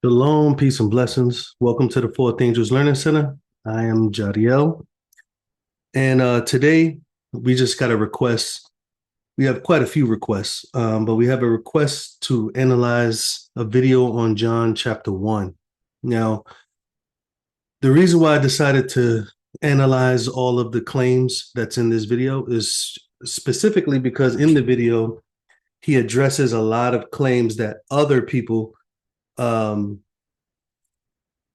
Shalom, peace and blessings. Welcome to the Fourth Angels Learning Center. I am Jadiel. And today we just got a request. We have quite a few requests, but we have a request to analyze a video on John chapter 1. Now, the reason why I decided to analyze all of the claims that's in this video is specifically because in the video, he addresses a lot of claims that other people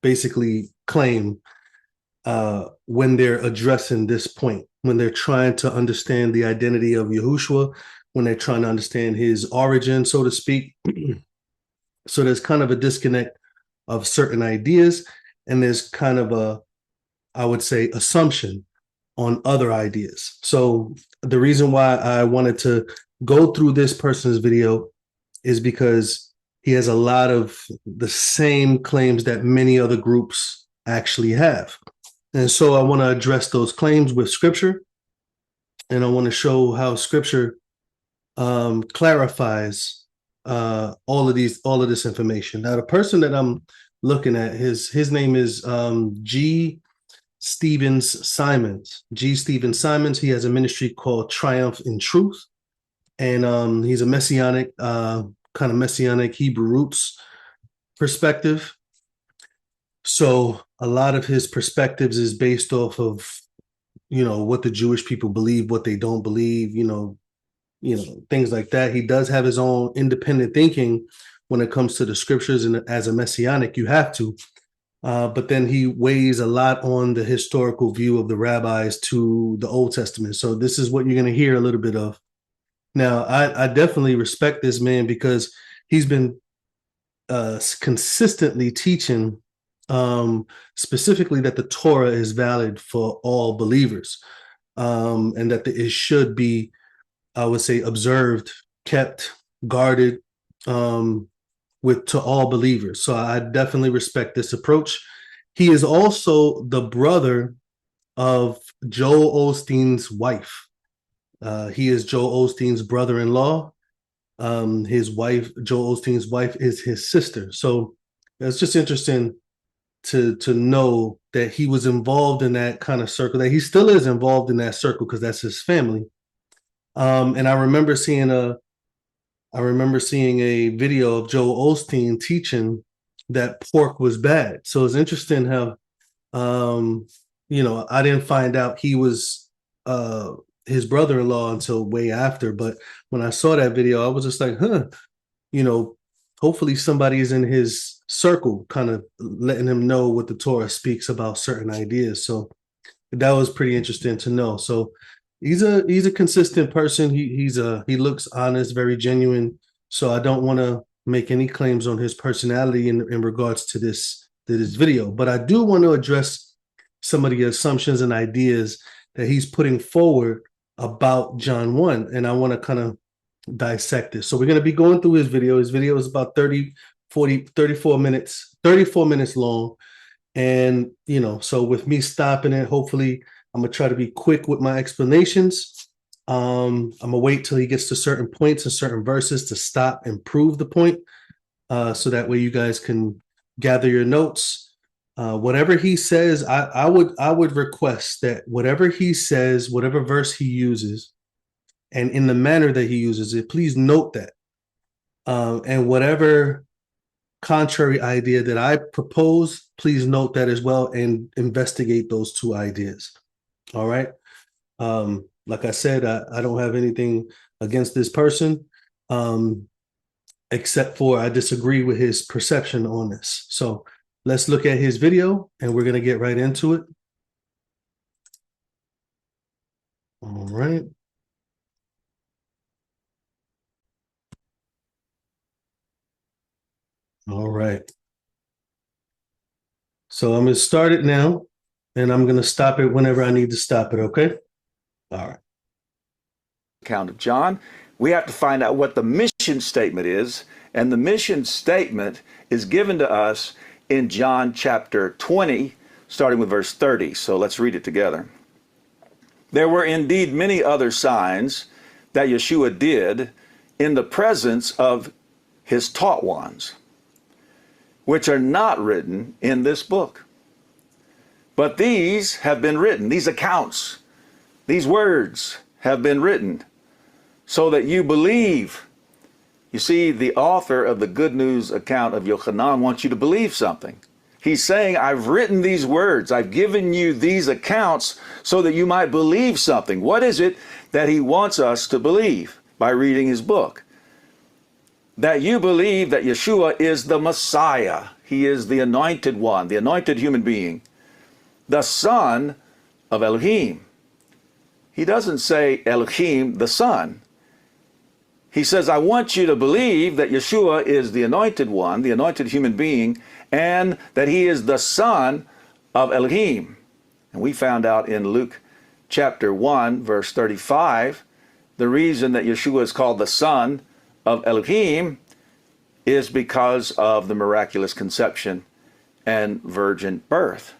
basically claim when they're addressing this point, when they're trying to understand the identity of Yahushua, when they're trying to understand his origin, so to speak. So there's kind of a disconnect of certain ideas, and there's kind of a, I would say, assumption on other ideas. So the reason why I wanted to go through this person's video is because he has a lot of the same claims that many other groups actually have. And so I want to address those claims with scripture, and I want to show how scripture clarifies all of this information. Now, the person that I'm looking at, his name is G. Stevens Simons. G. Stevens Simons. He has a ministry called Triumph in Truth, and he's a messianic, kind of messianic Hebrew roots perspective. So a lot of his perspectives is based off of, what the Jewish people believe, what they don't believe, things like that. He does have his own independent thinking when it comes to the scriptures, and as a messianic, you have to. But then he weighs a lot on the historical view of the rabbis to the Old Testament. So this is what you're going to hear a little bit of. Now, I definitely respect this man because he's been consistently teaching specifically that the Torah is valid for all believers, and that it should be, I would say, observed, kept, guarded to all believers. So I definitely respect this approach. He is also the brother of Joel Osteen's wife. He is Joel Osteen's brother-in-law. His wife, Joel Osteen's wife, is his sister. So it's just interesting to know that he was involved in that kind of circle, that he still is involved in that circle because that's his family. And I remember seeing a video of Joel Osteen teaching that pork was bad. So it's interesting how, I didn't find out he was his brother-in-law until way after. But when I saw that video, I was just like, hopefully somebody is in his circle kind of letting him know what the Torah speaks about certain ideas. So that was pretty interesting to know. So he's a consistent person. He looks honest, very genuine. So I don't want to make any claims on his personality in regards to this video, but I do want to address some of the assumptions and ideas that he's putting forward about John 1, and I want to kind of dissect this. So we're going to be going through his video. His video is about 34 minutes long. And, so with me stopping it, hopefully I'm going to try to be quick with my explanations. I'm going to wait till he gets to certain points and certain verses to stop and prove the point. So that way you guys can gather your notes. Whatever he says, I would request that whatever he says, whatever verse he uses, and in the manner that he uses it, please note that. And whatever contrary idea that I propose, please note that as well and investigate those two ideas. All right. Like I said, I don't have anything against this person, except for I disagree with his perception on this. So let's look at his video, and we're going to get right into it. All right. All right. So I'm going to start it now, and I'm going to stop it whenever I need to stop it, okay? All right. Account of John, we have to find out what the mission statement is, and the mission statement is given to us in John chapter 20, starting with verse 30. So let's read it together. There were indeed many other signs that Yeshua did in the presence of his taught ones, which are not written in this book. But these have been written, these accounts, these words have been written so that you believe. You see, the author of the good news account of Yochanan wants you to believe something. He's saying, I've written these words, I've given you these accounts so that you might believe something. What is it that he wants us to believe by reading his book? That you believe that Yeshua is the Messiah. He is the anointed one, the anointed human being, the Son of Elohim. He doesn't say Elohim, the Son. He says, I want you to believe that Yeshua is the anointed one, the anointed human being, and that he is the Son of Elohim. And we found out in Luke chapter 1, verse 35, the reason that Yeshua is called the Son of Elohim is because of the miraculous conception and virgin birth.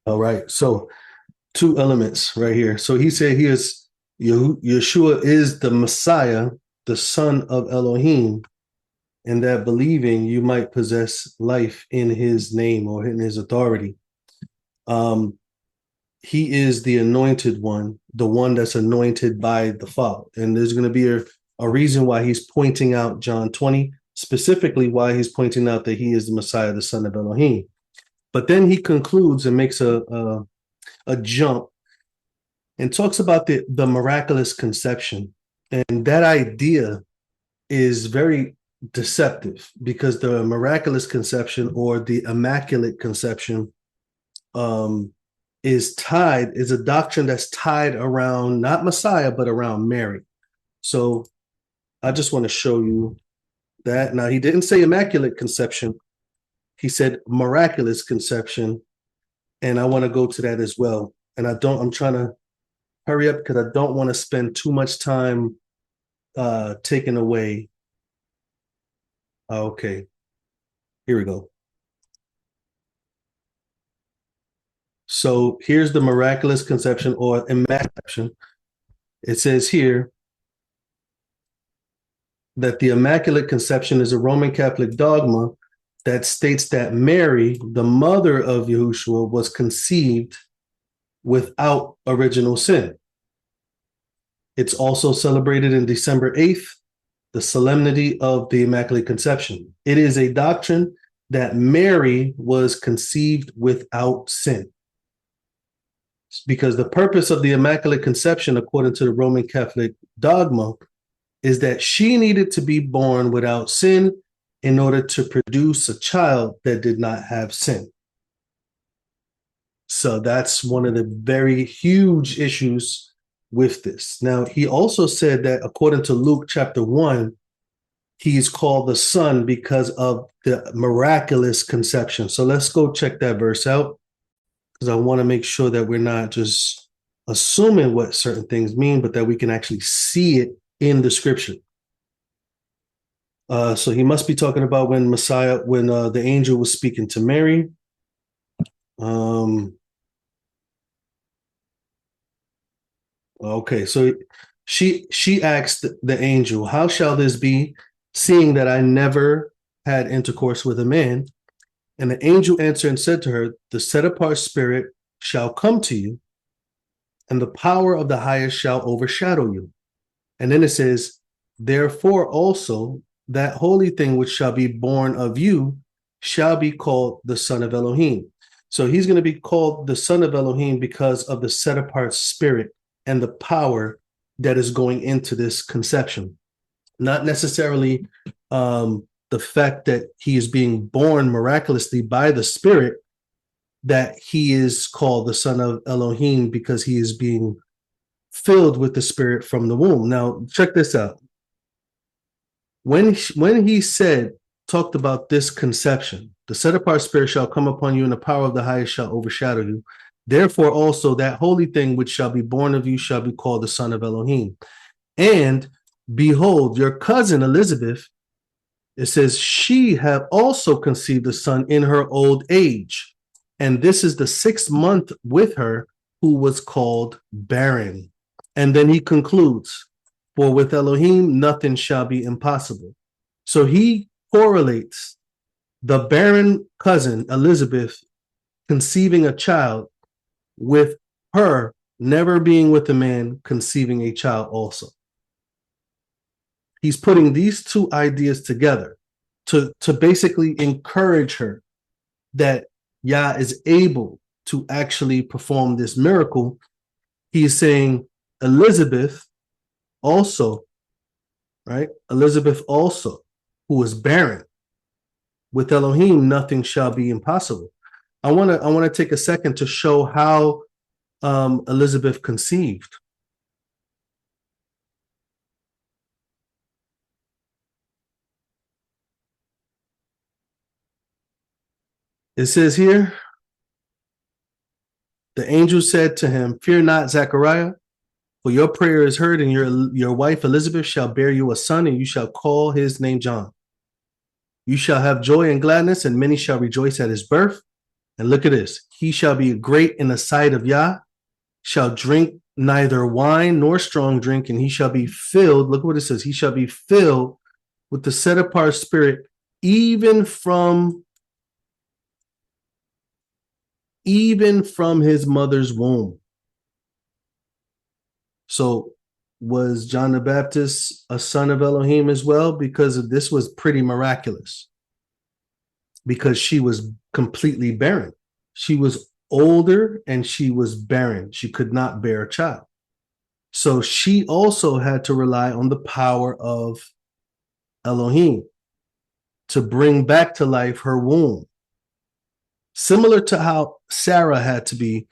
All right. So 2 elements right here. So he said he is, Yeshua is the Messiah, the Son of Elohim, and that believing you might possess life in his name or in his authority. He is the anointed one, the one that's anointed by the Father. And there's going to be a reason why he's pointing out John 20, specifically why he's pointing out that he is the Messiah, the Son of Elohim. But then he concludes and makes a jump and talks about the miraculous conception. And that idea is very deceptive because the miraculous conception or the immaculate conception is a doctrine that's tied around not Messiah, but around Mary. So I just want to show you that. Now, he didn't say immaculate conception. He said miraculous conception. And I want to go to that as well. And I'm trying to hurry up because I don't want to spend too much time taking away. Okay, here we go. So here's the miraculous conception or immaculation. It says here that the Immaculate Conception is a Roman Catholic dogma that states that Mary, the mother of Yahushua, was conceived without original sin. It's also celebrated in December 8th, the solemnity of the Immaculate Conception. It is a doctrine that Mary was conceived without sin. Because the purpose of the Immaculate Conception, according to the Roman Catholic dogma, is that she needed to be born without sin in order to produce a child that did not have sin. So that's one of the very huge issues with this. Now, he also said that according to Luke chapter 1, he's called the Son because of the miraculous conception. So let's go check that verse out because I want to make sure that we're not just assuming what certain things mean, but that we can actually see it in the scripture. So he must be talking about when the angel was speaking to Mary. Okay, so she asked the angel, "How shall this be, seeing that I never had intercourse with a man?" And the angel answered and said to her, "The set-apart spirit shall come to you, and the power of the highest shall overshadow you." And then it says, "Therefore also that holy thing which shall be born of you shall be called the Son of Elohim." So he's going to be called the Son of Elohim because of the set-apart spirit and the power that is going into this conception. Not necessarily the fact that he is being born miraculously by the Spirit, that he is called the Son of Elohim because he is being filled with the Spirit from the womb. Now, check this out. When he talked about this conception, the set-apart spirit shall come upon you, and the power of the highest shall overshadow you. Therefore also that holy thing which shall be born of you shall be called the Son of Elohim. And behold, your cousin Elizabeth, it says, she have also conceived a son in her old age. And this is the 6th month with her, who was called barren. And then he concludes, for with Elohim nothing shall be impossible. So he correlates the barren cousin, Elizabeth, conceiving a child, with her never being with a man, conceiving a child also. He's putting these two ideas together to basically encourage her that Yah is able to actually perform this miracle. He's saying Elizabeth also, right? Elizabeth also, who was barren, with Elohim, nothing shall be impossible. I want to take a second to show how Elizabeth conceived. It says here, the angel said to him, "Fear not, Zechariah, for your prayer is heard, and your wife Elizabeth shall bear you a son, and you shall call his name John. You shall have joy and gladness, and many shall rejoice at his birth. And look at this. He shall be great in the sight of Yah, shall drink neither wine nor strong drink, and he shall be filled." Look what it says. He shall be filled with the set apart spirit, even from his mother's womb. So was John the Baptist a son of Elohim as well? Because this was pretty miraculous. Because she was completely barren. She was older and she was barren. She could not bear a child. So she also had to rely on the power of Elohim to bring back to life her womb. Similar to how Sarah had to be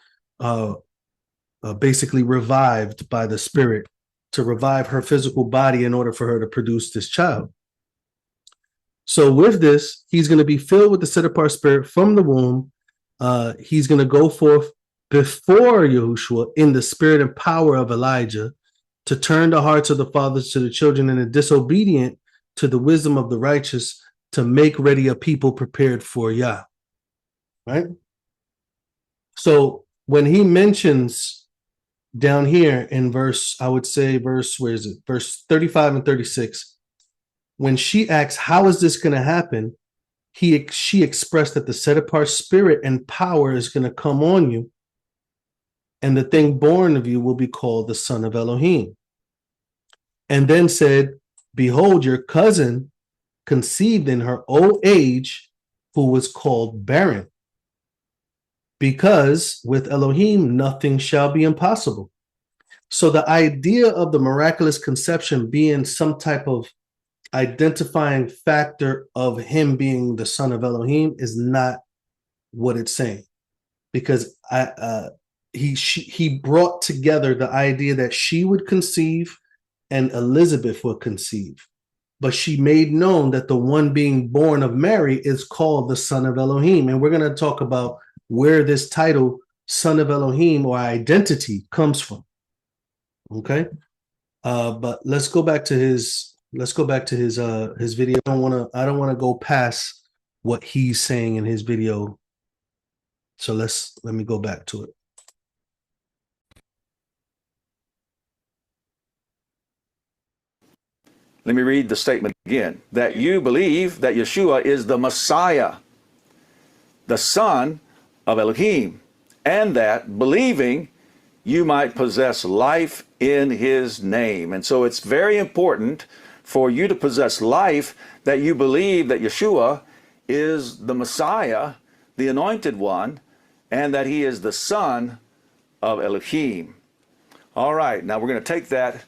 basically revived by the Spirit to revive her physical body in order for her to produce this child. So with this, he's going to be filled with the set apart spirit from the womb. He's going to go forth before Yahushua in the spirit and power of Elijah to turn the hearts of the fathers to the children and the disobedient to the wisdom of the righteous, to make ready a people prepared for Yah. Right? So when he mentions down here in verse, I would say where is it? Verse 35 and 36. When she asks, how is this going to happen? She expressed that the set apart spirit and power is going to come on you, and the thing born of you will be called the son of Elohim. And then said, behold, your cousin conceived in her old age, who was called barren. Because with Elohim, nothing shall be impossible. So the idea of the miraculous conception being some type of identifying factor of him being the son of Elohim is not what it's saying, because he brought together the idea that she would conceive and Elizabeth would conceive, but she made known that the one being born of Mary is called the son of Elohim. And we're going to talk about where this title son of Elohim or identity comes from. Okay. But let's go back to his video. I don't want to go past what he's saying in his video. So let me go back to it. Let me read the statement again. That you believe that Yeshua is the Messiah, the Son of Elohim, and that believing you might possess life in his name. And so it's very important for you to possess life that you believe that Yeshua is the Messiah, the anointed one, and that he is the Son of Elohim. All right, now we're going to take that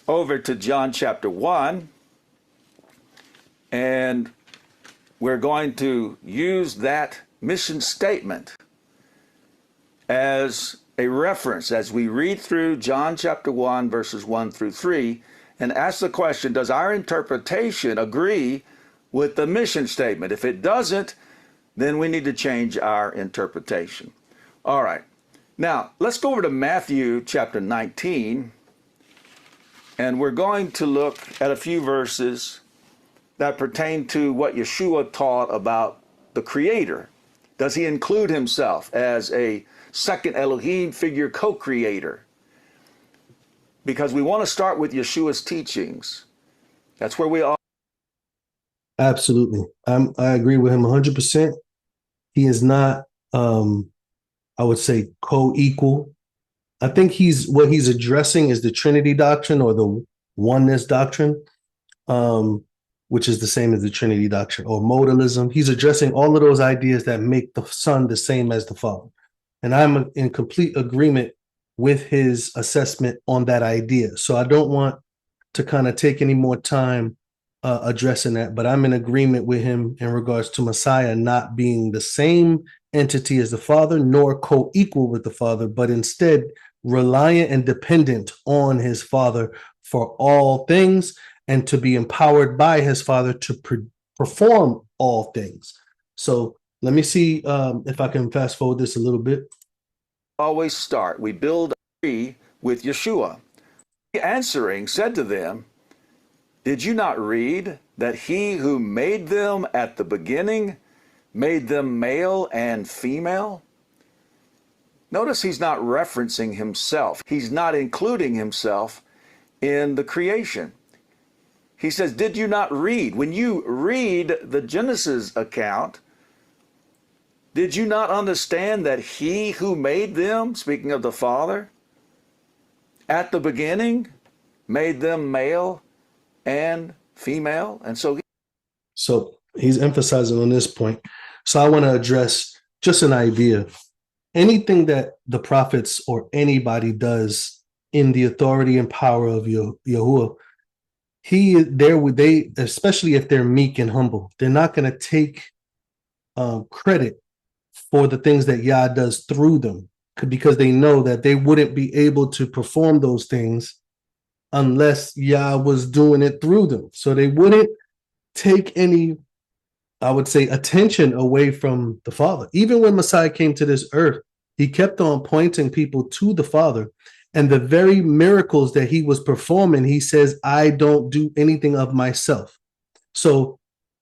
over to John chapter 1, and we're going to use that mission statement as a reference as we read through John chapter 1, verses 1 through 3, and ask the question, does our interpretation agree with the mission statement? If it doesn't, then we need to change our interpretation. All right. Now, let's go over to Matthew chapter 19, and we're going to look at a few verses that pertain to what Yeshua taught about the Creator. Does he include himself as a second Elohim figure co-creator? Because we want to start with Yeshua's teachings. That's where we are. Absolutely. I agree with him 100%. He is not, I would say, co-equal. I think what he's addressing is the Trinity doctrine or the oneness doctrine, um, which is the same as the Trinity doctrine or modalism. He's addressing all of those ideas that make the Son the same as the Father. And I'm in complete agreement with his assessment on that idea. So I don't want to kind of take any more time addressing that, but I'm in agreement with him in regards to Messiah not being the same entity as the Father, nor co-equal with the Father, but instead reliant and dependent on his Father for all things, and to be empowered by his Father to perform all things. So let me see if I can fast forward this a little bit. Always start. We build a tree with Yeshua. He answering said to them, did you not read that he who made them at the beginning made them male and female? Notice he's not referencing himself. He's not including himself in the creation. He says, did you not read? When you read the Genesis account, did you not understand that he who made them, speaking of the Father, at the beginning made them male and female? And so he's emphasizing on this point. So I want to address just an idea. Anything that the prophets or anybody does in the authority and power of yahuah, they, especially if they're meek and humble, they're not going to take credit for the things that Yah does through them, because they know that they wouldn't be able to perform those things unless Yah was doing it through them. So they wouldn't take any, I would say, attention away from the Father. Even when Messiah came to this earth, he kept on pointing people to the Father. And the very miracles that he was performing, he says, I don't do anything of myself. So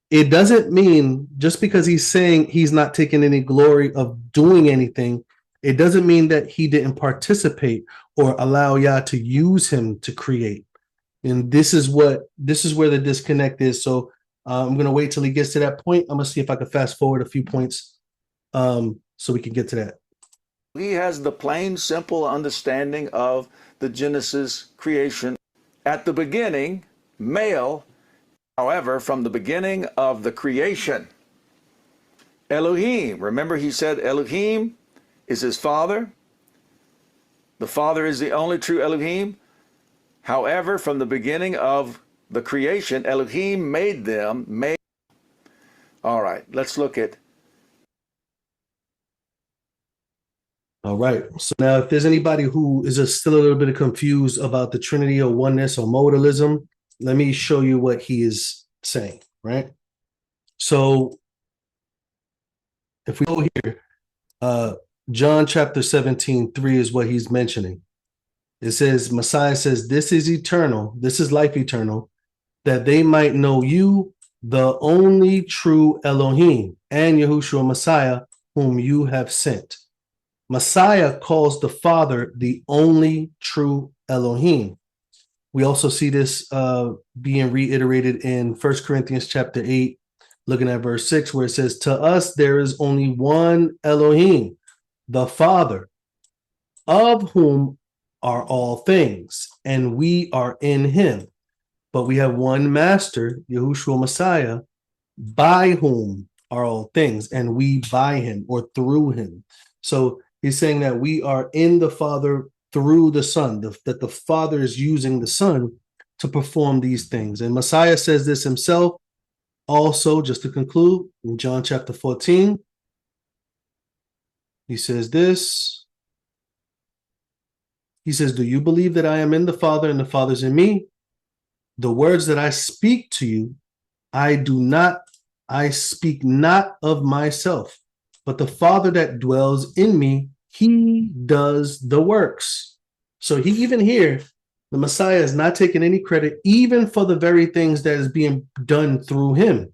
it doesn't mean just because he's saying he's not taking any glory of doing anything, it doesn't mean that he didn't participate or allow Yah to use him to create. And this is where the disconnect is. So I'm going to wait till he gets to that point. I'm going to see if I can fast forward a few points so we can get to that. he has the plain, simple understanding of the Genesis creation. At the beginning, male, however, from the beginning of the creation, Elohim. Remember he said Elohim is his Father. The Father is the only true Elohim. However, from the beginning of the creation, Elohim made them male. All right, let's look at. All right. So now if there's anybody who is still a little bit confused about the Trinity or oneness or modalism, let me show you what he is saying, right? So if we go here, John chapter 17:3 is what he's mentioning. It says, Messiah says, this is eternal, this is life eternal, that they might know you, the only true Elohim, and Yahushua Messiah, whom you have sent. Messiah calls the Father the only true Elohim. We also see this being reiterated in 1 Corinthians chapter 8, looking at verse 6, where it says, to us there is only one Elohim, the Father, of whom are all things, and we are in him. But we have one master, Yahushua Messiah, by whom are all things, and we by him or through him. So he's saying that we are in the Father through the Son, that the Father is using the Son to perform these things. And Messiah says this himself also, just to conclude, in John chapter 14. He says this. He says, do you believe that I am in the Father and the Father's in me? The words that I speak to you, I speak not of myself, but the Father that dwells in me, he does the works. So he, even here, the Messiah is not taking any credit, even for the very things that is being done through him.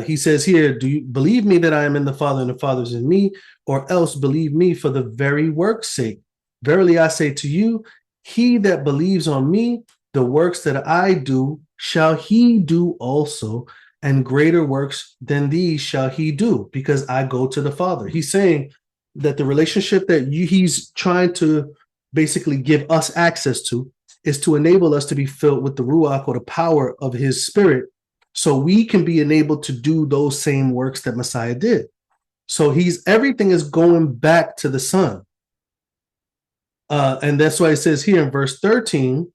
He says here, do you believe me that I am in the Father and the Father is in me, or else believe me for the very work's sake? Verily I say to you, he that believes on me, the works that I do, shall he do also, and greater works than these shall he do, because I go to the Father. He's saying that the relationship that he's trying to basically give us access to is to enable us to be filled with the Ruach, or the power of his spirit, so we can be enabled to do those same works that Messiah did. So everything is going back to the Son. And that's why it says here in verse 13,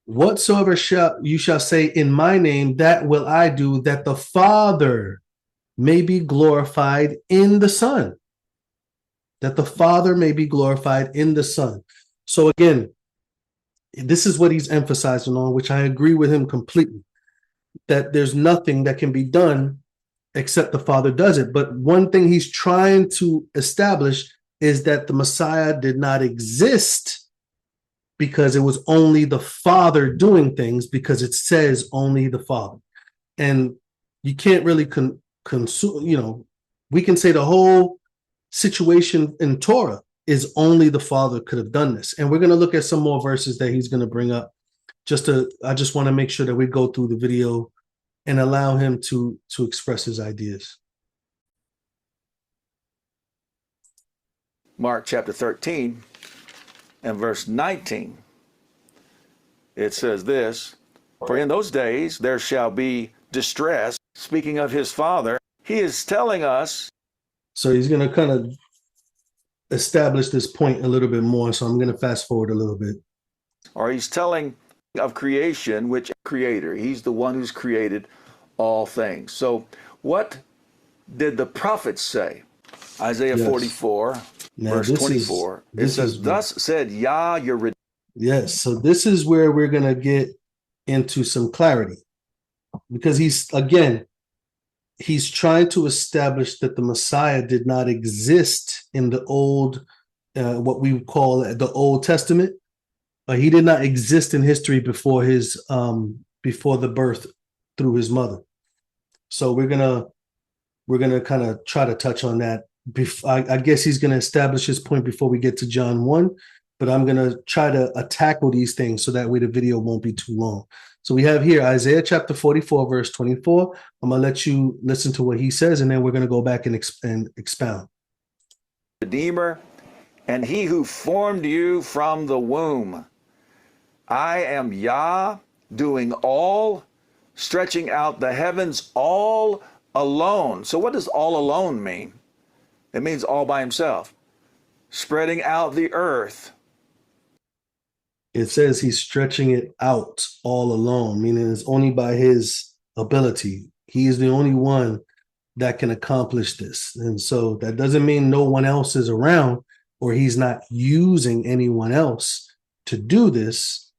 whatsoever you shall say in my name, that will I do, that the Father may be glorified in the Son. That the Father may be glorified in the Son. So again, this is what he's emphasizing on, which I agree with him completely, that there's nothing that can be done except the Father does it. But one thing he's trying to establish is that the Messiah did not exist because it was only the Father doing things, because it says only the Father. And you can't really consume, we can say the whole situation in Torah is only the Father could have done this. And we're going to look at some more verses that he's going to bring up. I just want to make sure that we go through the video and allow him to express his ideas. Mark chapter 13 and verse 19. It says this, for in those days there shall be distress. Speaking of his Father, he is telling us. So he's going to kind of establish this point a little bit more. So I'm going to fast forward a little bit. Or he's telling of creation, which creator, he's the one who's created all things. So what did the prophets say? Isaiah 44, verse 24. It says, thus said Yah, your Redeemer. Yes, so this is where we're going to get into some clarity, because he's trying to establish that the Messiah did not exist in the old, what we call the Old Testament. He did not exist in history before the birth through his mother. So we're gonna kind of try to touch on that. I guess he's going to establish his point before we get to John 1, but I'm going to try to tackle these things so that way the video won't be too long. So we have here Isaiah chapter 44, verse 24. I'm going to let you listen to what he says, and then we're going to go back and expound. Redeemer, and he who formed you from the womb. I am Yah, doing all, stretching out the heavens all alone. So what does all alone mean? It means all by himself. Spreading out the earth. It says he's stretching it out all alone, meaning it's only by his ability. He is the only one that can accomplish this. And so that doesn't mean no one else is around, or he's not using anyone else to do this.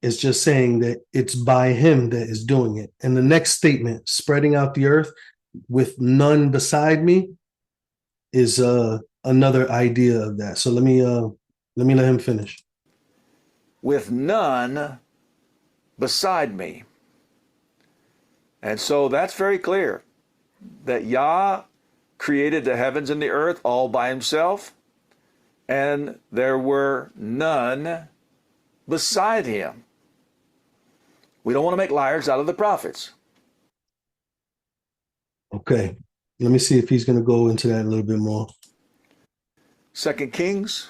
It's just saying that it's by him that is doing it. And the next statement, spreading out the earth with none beside me, is another idea of that. So let me let him finish. With none beside me. And so that's very clear that Yah created the heavens and the earth all by himself, and there were none beside him. We don't want to make liars out of the prophets. Okay. Let me see if he's going to go into that a little bit more. 2 Kings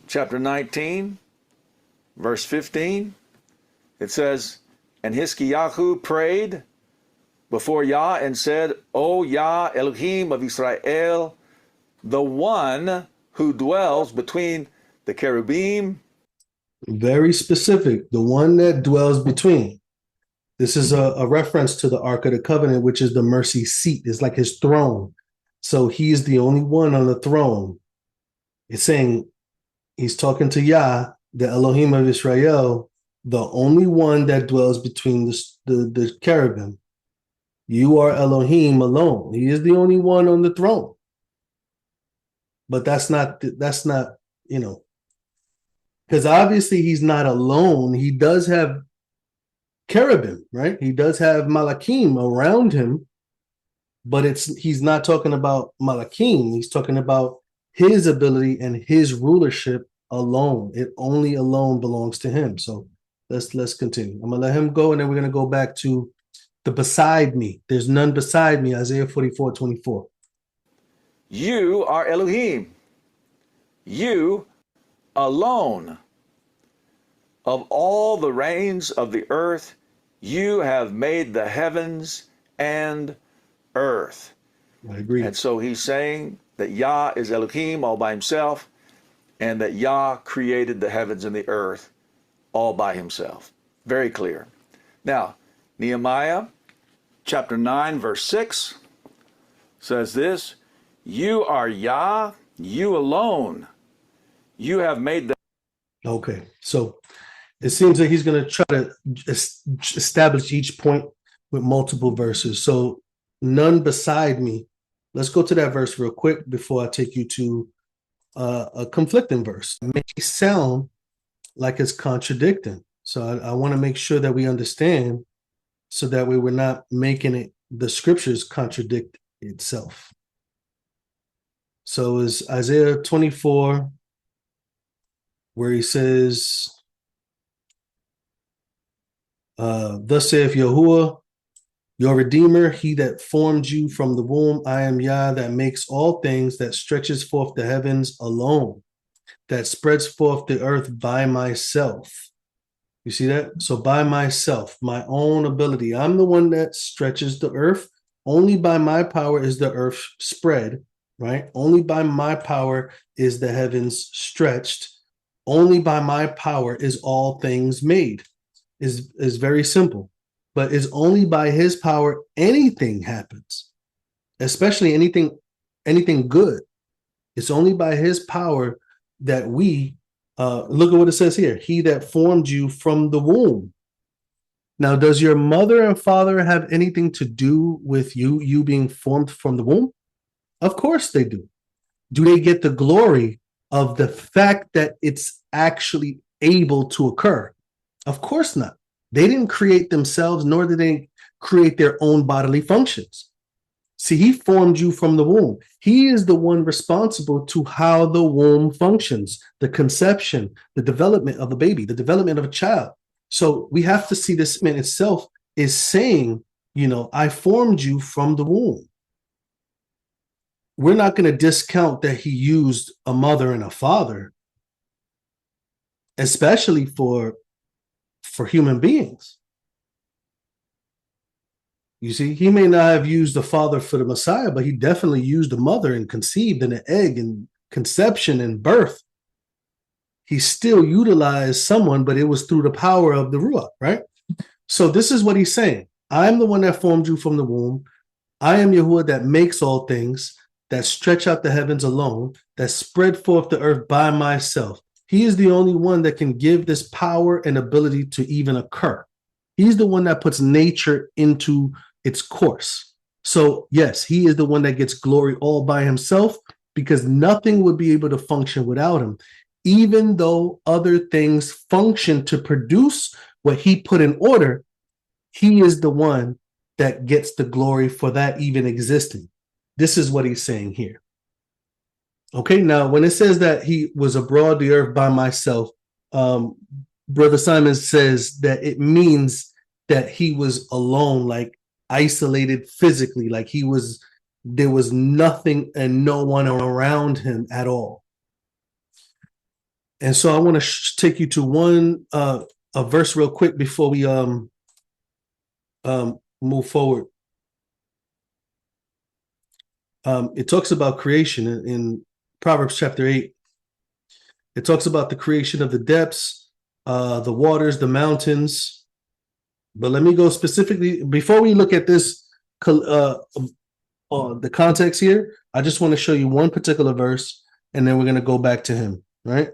chapter 19, verse 15. It says, and Hiskiyahu prayed before Yah and said, O Yah, Elohim of Israel, the one who dwells between the cherubim. Very specific. The one that dwells between. This is a reference to the Ark of the Covenant, which is the mercy seat. It's like his throne. So he is the only one on the throne. It's saying he's talking to Yah, the Elohim of Israel, the only one that dwells between the cherubim. You are Elohim alone. He is the only one on the throne. But that's not, because obviously he's not alone. He does have cherubim, right? He does have malakim around him, but he's not talking about malakim. He's talking about his ability and his rulership alone. It only alone belongs to him. So let's continue. I'm gonna let him go, and then we're gonna go back to the beside me. There's none beside me, Isaiah 44:24. You are Elohim. You alone. Of all the reigns of the earth, you have made the heavens and earth. I agree. And so he's saying that Yah is Elohim all by himself, and that Yah created the heavens and the earth all by himself. Very clear. Now, Nehemiah chapter 9, verse 6 says this: You are Yah, you alone. You have made the... Okay, so it seems that he's going to try to establish each point with multiple verses. So none beside me. Let's go to that verse real quick before I take you to a conflicting verse. It may sound like it's contradicting. So I want to make sure that we understand, so that way we're not making it the scriptures contradict itself. So is Isaiah 24, where he says, thus saith Yahuah, your Redeemer, he that formed you from the womb. I am Yah, that makes all things, that stretches forth the heavens alone, that spreads forth the earth by myself. You see that? So by myself, my own ability. I'm the one that stretches the earth. Only by my power is the earth spread, right? Only by my power is the heavens stretched. Only by my power is all things made. Is very simple. But it's only by his power anything happens, especially anything good. It's only by his power that we look at what it says here. He that formed you from the womb. Now, does your mother and father have anything to do with you being formed from the womb? Of course they do. Do they get the glory of the fact that it's actually able to occur? Of course not. They didn't create themselves, nor did they create their own bodily functions. See, he formed you from the womb. He is the one responsible to how the womb functions, the conception, the development of a baby, the development of a child. So we have to see this man itself is saying, I formed you from the womb. We're not going to discount that he used a mother and a father, especially for human beings. You see, he may not have used the father for the Messiah, but he definitely used a mother and conceived in an egg and conception and birth. He still utilized someone, but it was through the power of the Ruach, right? So this is what he's saying. I'm the one that formed you from the womb. I am Yahuah that makes all things, that stretch out the heavens alone, that spread forth the earth by myself. He is the only one that can give this power and ability to even occur. He's the one that puts nature into its course. So yes, he is the one that gets glory all by himself, because nothing would be able to function without him, even though other things function to produce what he put in order. He is the one that gets the glory for that even existing. This is what he's saying here. Okay, now when it says that he was abroad the earth by myself, Brother Simon says that it means that he was alone, like isolated physically, like there was nothing and no one around him at all. And so I want to take you to a verse real quick before we move forward. It talks about creation in Proverbs chapter 8. It talks about the creation of the depths, the waters, the mountains. But let me go specifically, before we look at this, the context here, I just want to show you one particular verse, and then we're going to go back to him, right?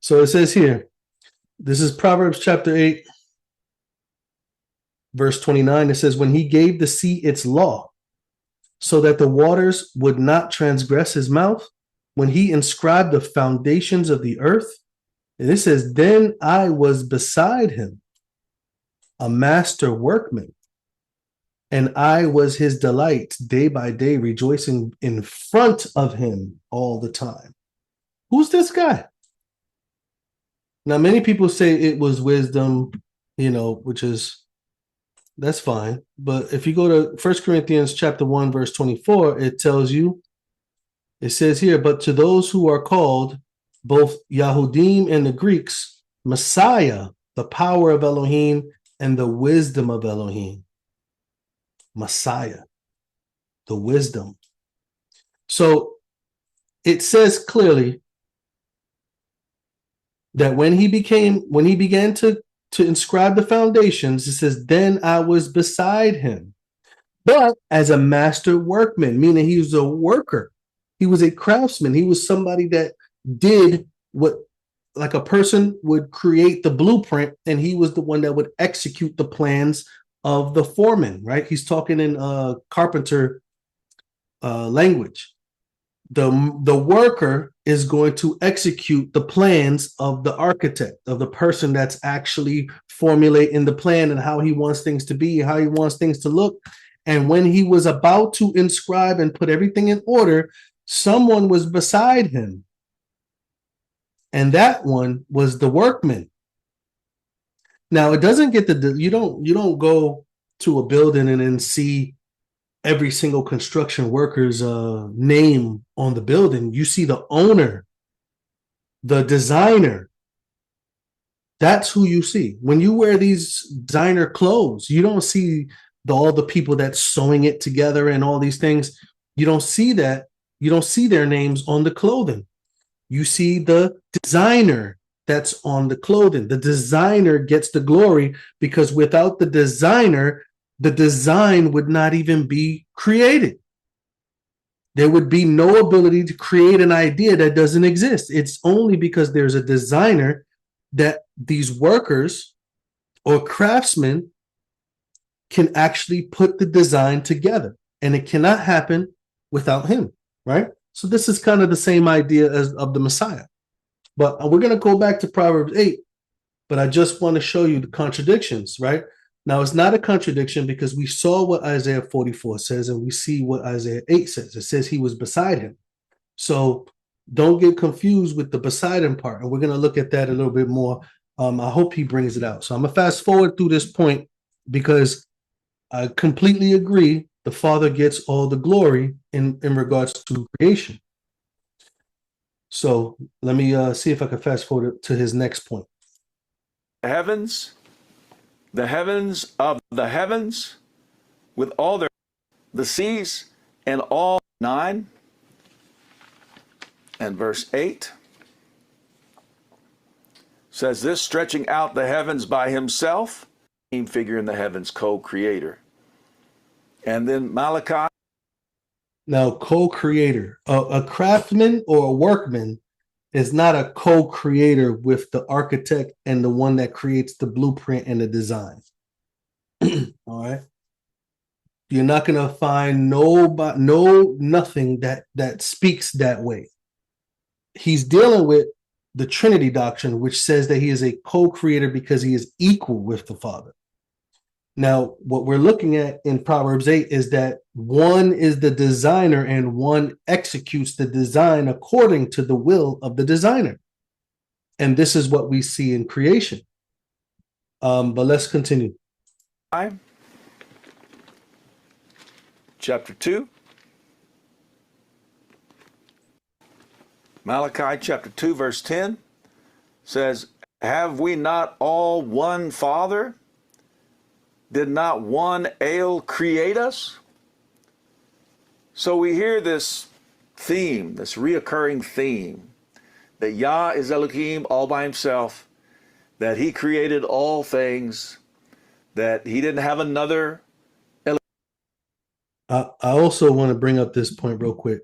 So it says here, this is Proverbs chapter 8, verse 29. It says, when he gave the sea its law, so that the waters would not transgress his mouth, and the deep the path of his ways. So when he gave the sea its law, so that the waters would not transgress his mouth, and the deep the path of his ways. So when he inscribed the foundations of the earth. And it says, then I was beside him, a master workman, and I was his delight day by day, rejoicing in front of him all the time. Who's this guy? Now, many people say it was wisdom, which is, that's fine. But if you go to 1 Corinthians chapter 1, verse 24, it tells you, it says here, but to those who are called, both Yahudim and the Greeks, Messiah, the power of Elohim and the wisdom of Elohim. Messiah, the wisdom. So it says clearly that when he began to inscribe the foundations, it says, then I was beside him, but as a master workman, meaning he was a worker. He was a craftsman. He was somebody that did what, like a person would create the blueprint, and he was the one that would execute the plans of the foreman, right? He's talking in carpenter language. The worker is going to execute the plans of the architect, of the person that's actually formulating the plan and how he wants things to be, how he wants things to look. And when he was about to inscribe and put everything in order, someone was beside him. And that one was the workman. Now, it doesn't get you don't go to a building and then see every single construction worker's name on the building. You see the owner, the designer. That's who you see. When you wear these designer clothes, you don't see all the people that's sewing it together and all these things. You don't see that. You don't see their names on the clothing. You see the designer that's on the clothing. The designer gets the glory, because without the designer, the design would not even be created. There would be no ability to create an idea that doesn't exist. It's only because there's a designer that these workers or craftsmen can actually put the design together. And it cannot happen without him, right? So this is kind of the same idea as of the Messiah. But we're going to go back to Proverbs 8, but I just want to show you the contradictions, right? Now, it's not a contradiction because we saw what Isaiah 44 says, and we see what Isaiah 8 says. It says he was beside him. So don't get confused with the beside him part. And we're going to look at that a little bit more. I hope he brings it out. So I'm going to fast forward through this point because I completely agree. The Father gets all the glory in regards to creation. So let me see if I can fast forward to his next point. The heavens of the heavens, with all the seas and all 9. And verse 8 says this, stretching out the heavens by himself, figure in the heavens, co-creator. And then Malachi. Now, co-creator, a craftsman or a workman is not a co-creator with the architect and the one that creates the blueprint and the design. All right. You're not going to find nothing that speaks that way. He's dealing with the Trinity doctrine, which says that he is a co-creator because he is equal with the Father. Now, what we're looking at in Proverbs 8 is that one is the designer and one executes the design according to the will of the designer. And this is what we see in creation. But let's continue. Chapter 2. Malachi chapter 2 verse 10 says, have we not all one Father? Did not one El create us? So we hear this theme, this reoccurring theme, that Yah is Elohim all by himself, that he created all things, that he didn't have another. I also want to bring up this point real quick.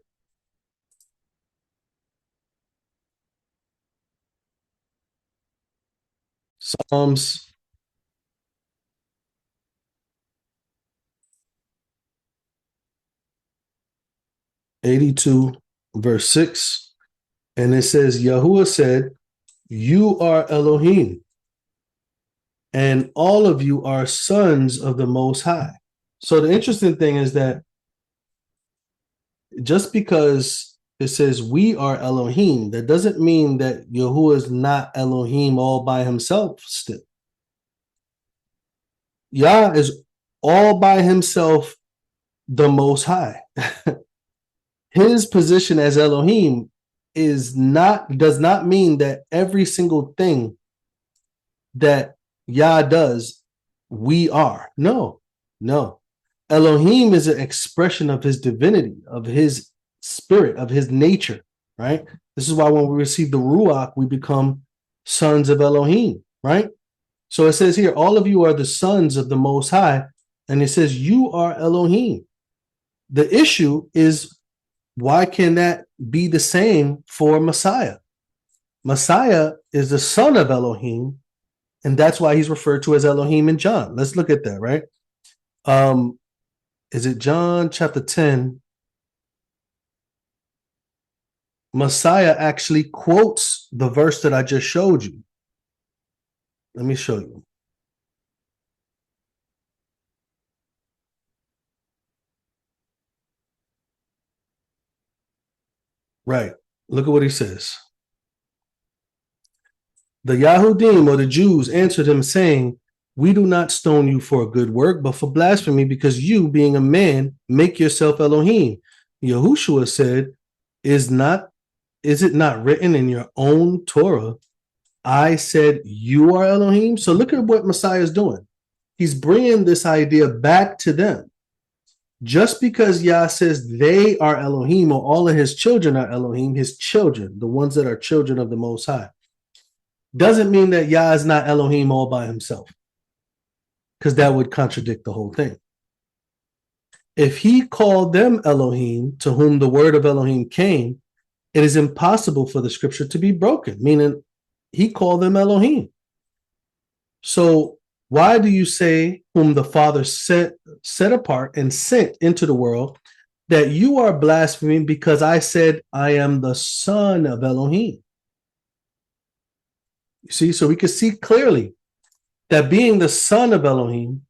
Psalms 82, verse 6. And it says, Yahuwah said, you are Elohim, and all of you are sons of the Most High. So the interesting thing is that just because it says we are Elohim, that doesn't mean that Yahuwah is not Elohim all by himself still. Yah is all by himself the Most High. His position as Elohim does not mean that every single thing that Yah does, we are. No. Elohim is an expression of his divinity, of his spirit, of his nature, right? This is why when we receive the Ruach, we become sons of Elohim, right? So it says here, all of you are the sons of the Most High, and it says you are Elohim. The issue is, why can that be the same for Messiah? Messiah is the son of Elohim, and that's why he's referred to as Elohim in John. Let's look at that, right? Is it John chapter 10? Messiah actually quotes the verse that I just showed you. Let me show you. Right. Look at what he says. The Yahudim, or the Jews, answered him, saying, we do not stone you for a good work, but for blasphemy, because you, being a man, make yourself Elohim. Yahushua said, is it not written in your own Torah, I said you are Elohim? So look at what Messiah is doing. He's bringing this idea back to them. Just because Yah says they are Elohim, or all of his children are Elohim, his children, the ones that are children of the Most High, doesn't mean that Yah is not Elohim all by himself, because that would contradict the whole thing. If he called them Elohim, to whom the word of Elohim came, it is impossible for the scripture to be broken, meaning he called them Elohim. So why do you say whom the Father set apart and sent into the world, that you are blaspheming because I said I am the son of Elohim? You see, so we can see clearly that being the son of Elohim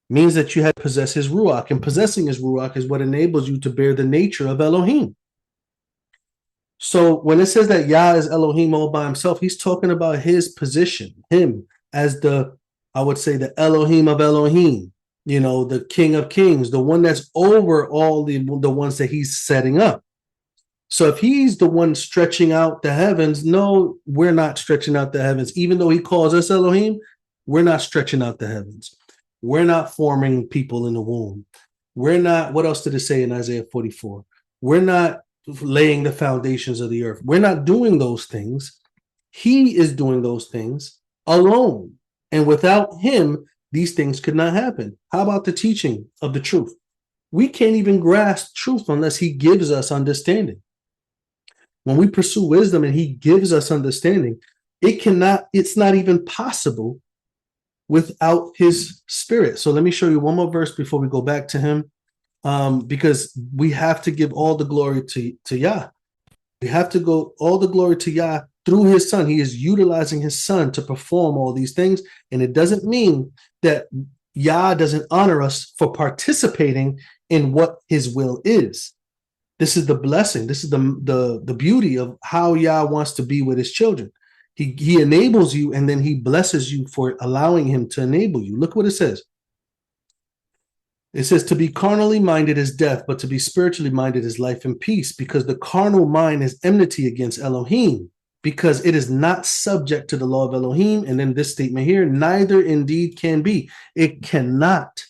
means that you had to possess his Ruach, and possessing his Ruach is what enables you to bear the nature of Elohim. So when it says that Yah is Elohim all by himself, he's talking about his position, him as I would say, the Elohim of Elohim, the King of Kings, the one that's over all the ones that he's setting up. So if he's the one stretching out the heavens, no, we're not stretching out the heavens. Even though he calls us Elohim, we're not stretching out the heavens. We're not forming people in the womb. We're not, what else did it say in Isaiah 44? We're not laying the foundations of the earth. We're not doing those things. He is doing those things alone. And without him, these things could not happen. How about the teaching of the truth? We can't even grasp truth unless he gives us understanding. When we pursue wisdom and he gives us understanding, it's not even possible without his spirit. So let me show you one more verse before we go back to him, because we have to give all the glory to Yah. We have to go all the glory to Yah through his son. He is utilizing his son to perform all these things. And it doesn't mean that Yah doesn't honor us for participating in what his will is. This is the blessing. This is the beauty of how Yah wants to be with his children. He enables you, and then he blesses you for allowing him to enable you. Look what it says. It says, to be carnally minded is death, but to be spiritually minded is life and peace, because the carnal mind is enmity against Elohim, because it is not subject to the law of Elohim. And then this statement here, neither indeed can be. It cannot.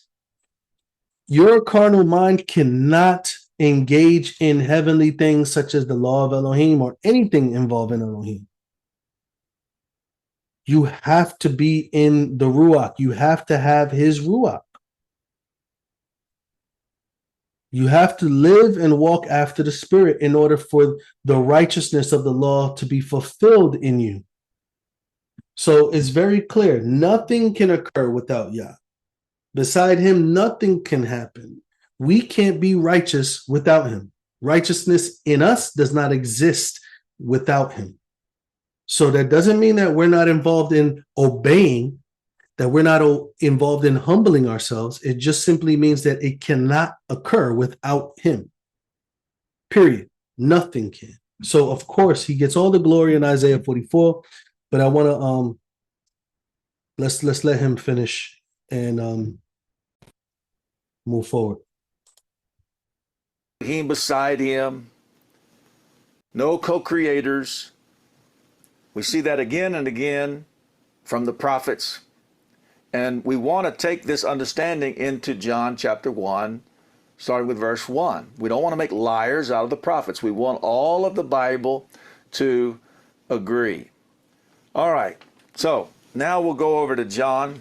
Your carnal mind cannot engage in heavenly things such as the law of Elohim or anything involving Elohim. You have to be in the Ruach. You have to have his Ruach. You have to live and walk after the Spirit in order for the righteousness of the law to be fulfilled in you. So it's very clear. Nothing can occur without Yah. Beside him, nothing can happen. We can't be righteous without him. Righteousness in us does not exist without him. So that doesn't mean that we're not involved in obeying, that we're not involved in humbling ourselves. It just simply means that it cannot occur without him. Period. Nothing can. So of course he gets all the glory in Isaiah 44, but I want to let's let him finish and move forward. Beside him, no co-creators. We see that again and again from the prophets. And we want to take this understanding into John chapter 1, starting with verse 1. We don't want to make liars out of the prophets. We want all of the Bible to agree. All right, so now we'll go over to John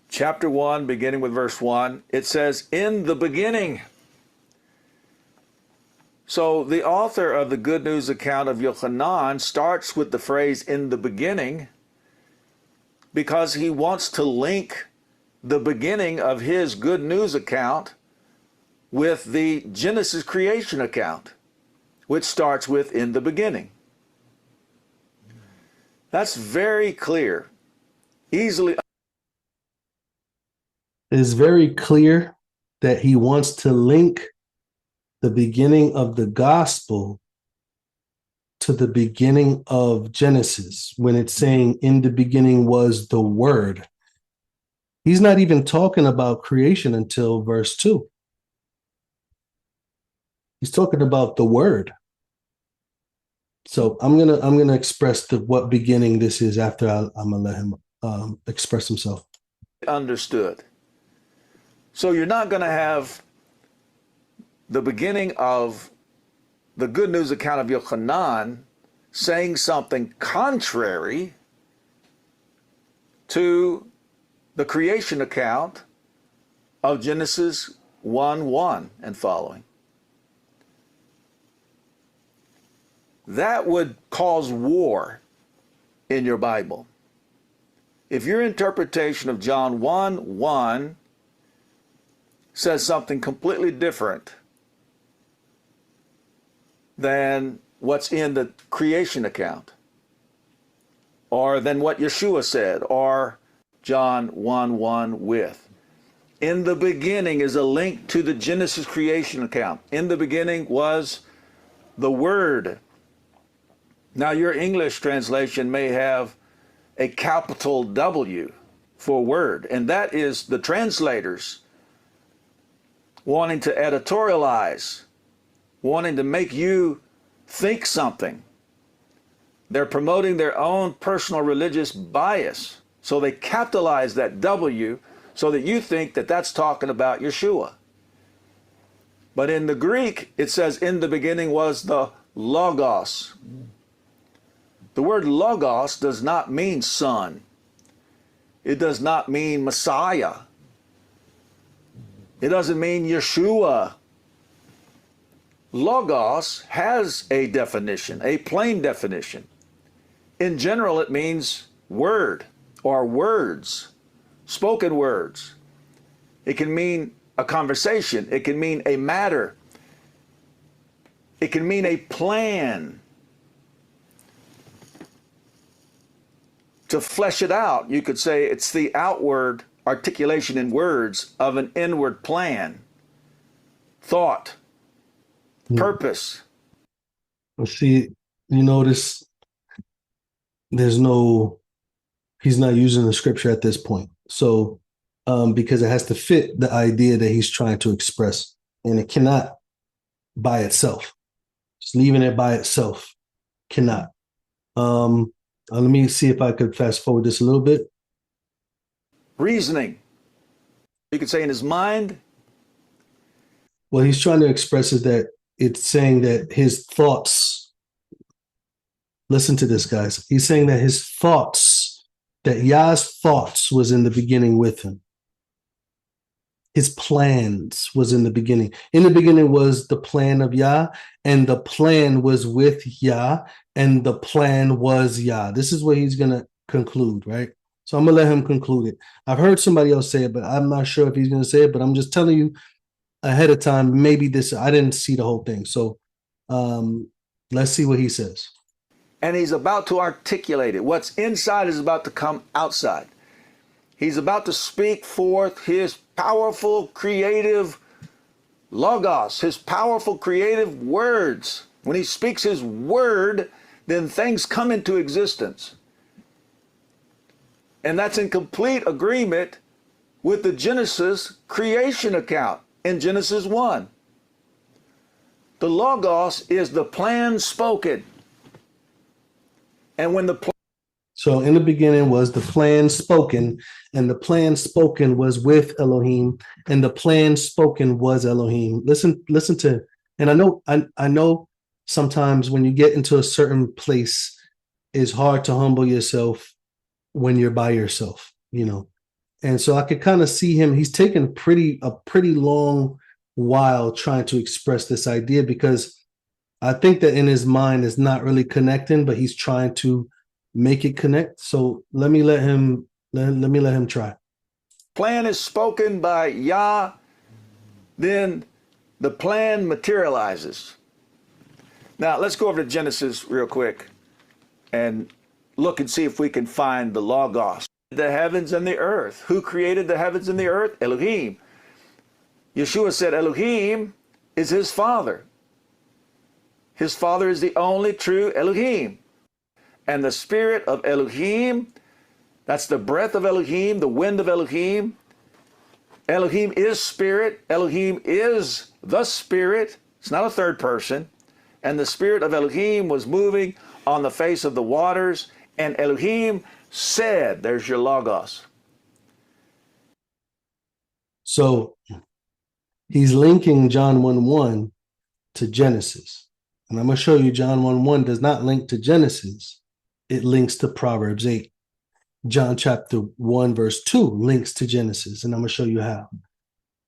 chapter 1, beginning with verse 1. It says, in the beginning. So the author of the Good News account of Yochanan starts with the phrase in the beginning because he wants to link the beginning of his Good News account with the Genesis creation account, which starts with in the beginning. That's very clear, easily. It is very clear that he wants to link the beginning of the gospel to the beginning of Genesis when it's saying in the beginning was the word. He's not even talking about creation until verse 2. He's talking about the word. So I'm gonna express what beginning this is after I'm gonna let him express himself. Understood. So you're not going to have the beginning of the Good News account of Yochanan saying something contrary to the creation account of Genesis 1:1 and following. That would cause war in your Bible. If your interpretation of John 1:1 says something completely different than what's in the creation account, or than what Yeshua said, or John 1:1 with. In the beginning is a link to the Genesis creation account. In the beginning was the Word. Now your English translation may have a capital W for word, and that is the translators wanting to editorialize, wanting to make you think something. They're promoting their own personal religious bias, so they capitalize that W so that you think that that's talking about Yeshua. But in the Greek, it says in the beginning was the Logos. The word Logos does not mean son. It does not mean Messiah. It doesn't mean Yeshua. Logos has a definition, a plain definition. In general, it means word or words, spoken words. It can mean a conversation. It can mean a matter. It can mean a plan. To flesh it out, you could say it's the outward articulation in words of an inward plan, thought, purpose. Well, see, you notice he's not using the scripture at this point. So, because it has to fit the idea that he's trying to express, and it cannot by itself. Just leaving it by itself cannot. Let me see if I could fast forward this a little bit. Reasoning. You could say in his mind. What he's trying to express is that it's saying that his thoughts, listen to this, guys. He's saying that his thoughts, that Yah's thoughts was in the beginning with him. His plans was in the beginning. In the beginning was the plan of Yah, and the plan was with Yah, and the plan was Yah. This is what he's going to conclude, right? So I'm going to let him conclude it. I've heard somebody else say it, but I'm not sure if he's going to say it, but I'm just telling you ahead of time, maybe this, I didn't see the whole thing. So Let's see what he says. And he's about to articulate it. What's inside is about to come outside. He's about to speak forth his powerful, creative logos, his powerful, creative words. When he speaks his word, then things come into existence. And that's in complete agreement with the Genesis creation account in Genesis 1. The logos is the plan spoken. And when the So in the beginning was the plan spoken, and the plan spoken was with Elohim, and the plan spoken was Elohim. Listen to, and I know sometimes when you get into a certain place, it's hard to humble yourself when you're by yourself, you know. And so I could kind of see him, he's taken a pretty long while trying to express this idea, because I think that in his mind it's not really connecting, but he's trying to make it connect. So let me let him try. plan is spoken by Yah, then the plan materializes. Now let's go over to Genesis real quick and look and see if we can find the logos. The heavens and the earth. Who created the heavens and the earth? Elohim. Yeshua said Elohim is his father. His father is the only true Elohim. And the spirit of Elohim, that's the breath of Elohim, the wind of Elohim. Elohim is spirit. Elohim is the spirit. It's not a third person. And the spirit of Elohim was moving on the face of the waters. And Elohim said, there's your logos. So he's linking John 1:1 to Genesis. And I'm going to show you John 1:1 does not link to Genesis. It links to Proverbs 8. John chapter 1 verse 2 links to Genesis, and I'm going to show you how.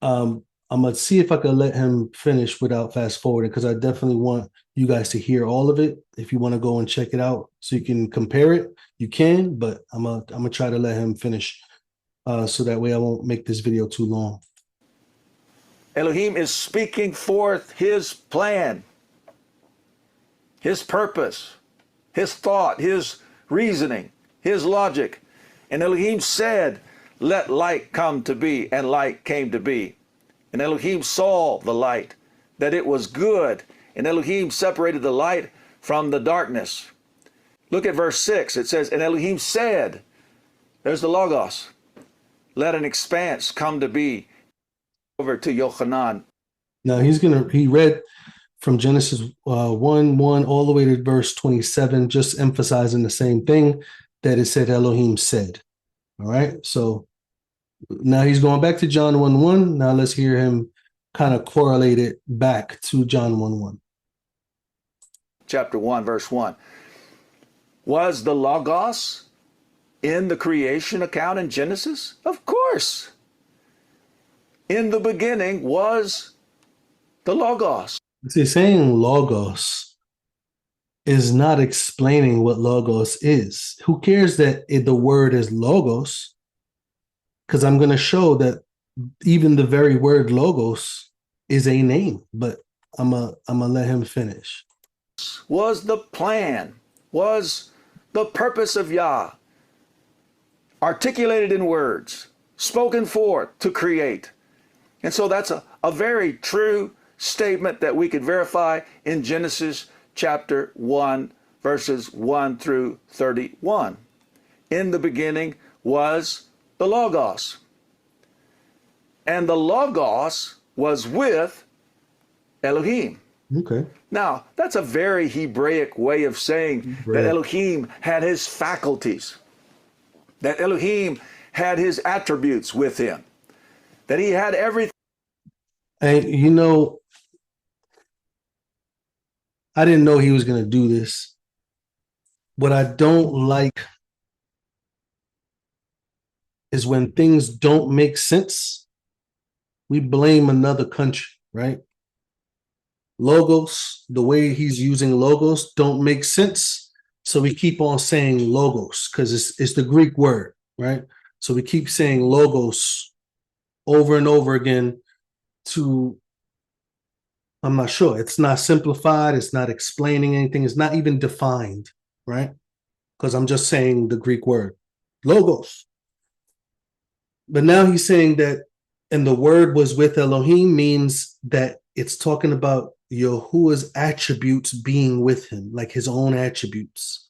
I'm going to see if I can let him finish without fast forwarding, because I definitely want you guys to hear all of it. If you want to go and check it out so you can compare it, you can, but I'm gonna try to let him finish so that way I won't make this video too long. Elohim is speaking forth his plan, his purpose, his thought, his reasoning, his logic. And Elohim said, let light come to be, and light came to be. And Elohim saw the light, that it was good. And Elohim separated the light from the darkness. Look at verse 6. It says, and Elohim said, there's the logos, let an expanse come to be. Over to Yochanan. Now he read from Genesis 1:1 all the way to verse 27, just emphasizing the same thing that it said Elohim said. All right. So now he's going back to John 1:1. Now let's hear him kind of correlate it back to John 1:1. Chapter 1, verse 1. Was the logos in the creation account in Genesis? Of course. In the beginning was the logos. See, saying logos is not explaining what logos is. Who cares that the word is logos? Because I'm going to show that even the very word logos is a name, but I'm gonna let him finish. Was the plan, was the purpose of Yah, articulated in words, spoken forth to create. And so that's a very true statement that we could verify in Genesis chapter 1, verses 1 through 31. In the beginning was the logos. And the logos was with Elohim. Okay. Now, that's a very Hebraic way of saying that Elohim had his faculties, that Elohim had his attributes with him, that he had everything. And you know, I didn't know he was going to do this. What I don't like is when things don't make sense, we blame another country, right? Logos, the way he's using logos don't make sense. So we keep on saying logos because it's the Greek word, right? So we keep saying logos over and over again to I'm not sure. It's not simplified. It's not explaining anything. It's not even defined, right? Because I'm just saying the Greek word, logos. But now he's saying that, and the word was with Elohim means that it's talking about Yahuwah's attributes being with him, like his own attributes,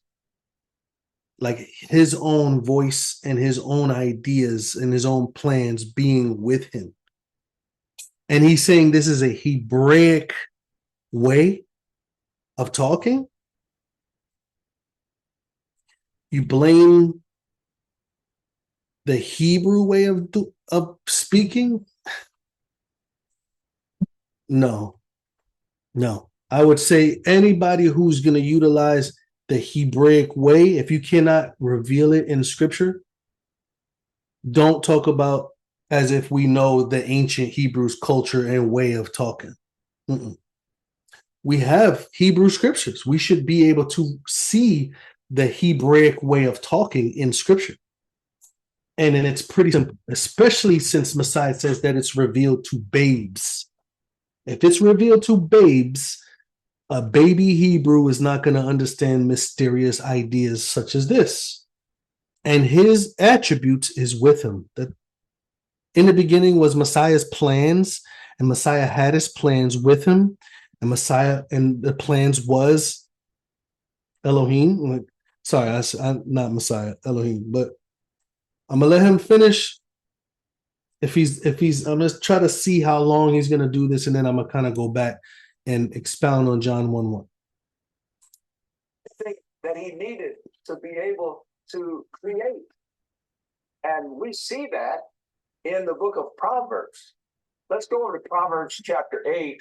like his own voice and his own ideas and his own plans being with him. And he's saying this is a Hebraic way of talking. You blame the Hebrew way of speaking? No, no. I would say anybody who's going to utilize the Hebraic way, if you cannot reveal it in scripture, don't talk about as if we know the ancient Hebrews culture and way of talking. Mm-mm. We have Hebrew scriptures. We should be able to see the Hebraic way of talking in scripture. And then it's pretty simple, especially since Messiah says that it's revealed to babes. If it's revealed to babes, a baby Hebrew is not going to understand mysterious ideas such as this. And his attributes is with him. That in the beginning was Messiah's plans, and Messiah had his plans with him, and Messiah and the plans was Elohim. Sorry, I'm not Messiah, Elohim, but I'm gonna let him finish. If he's, I'm gonna try to see how long he's gonna do this, and then I'm gonna kind of go back and expound on John 1:1. I think that he needed to be able to create, and we see that in the book of Proverbs. Let's go over to Proverbs chapter 8,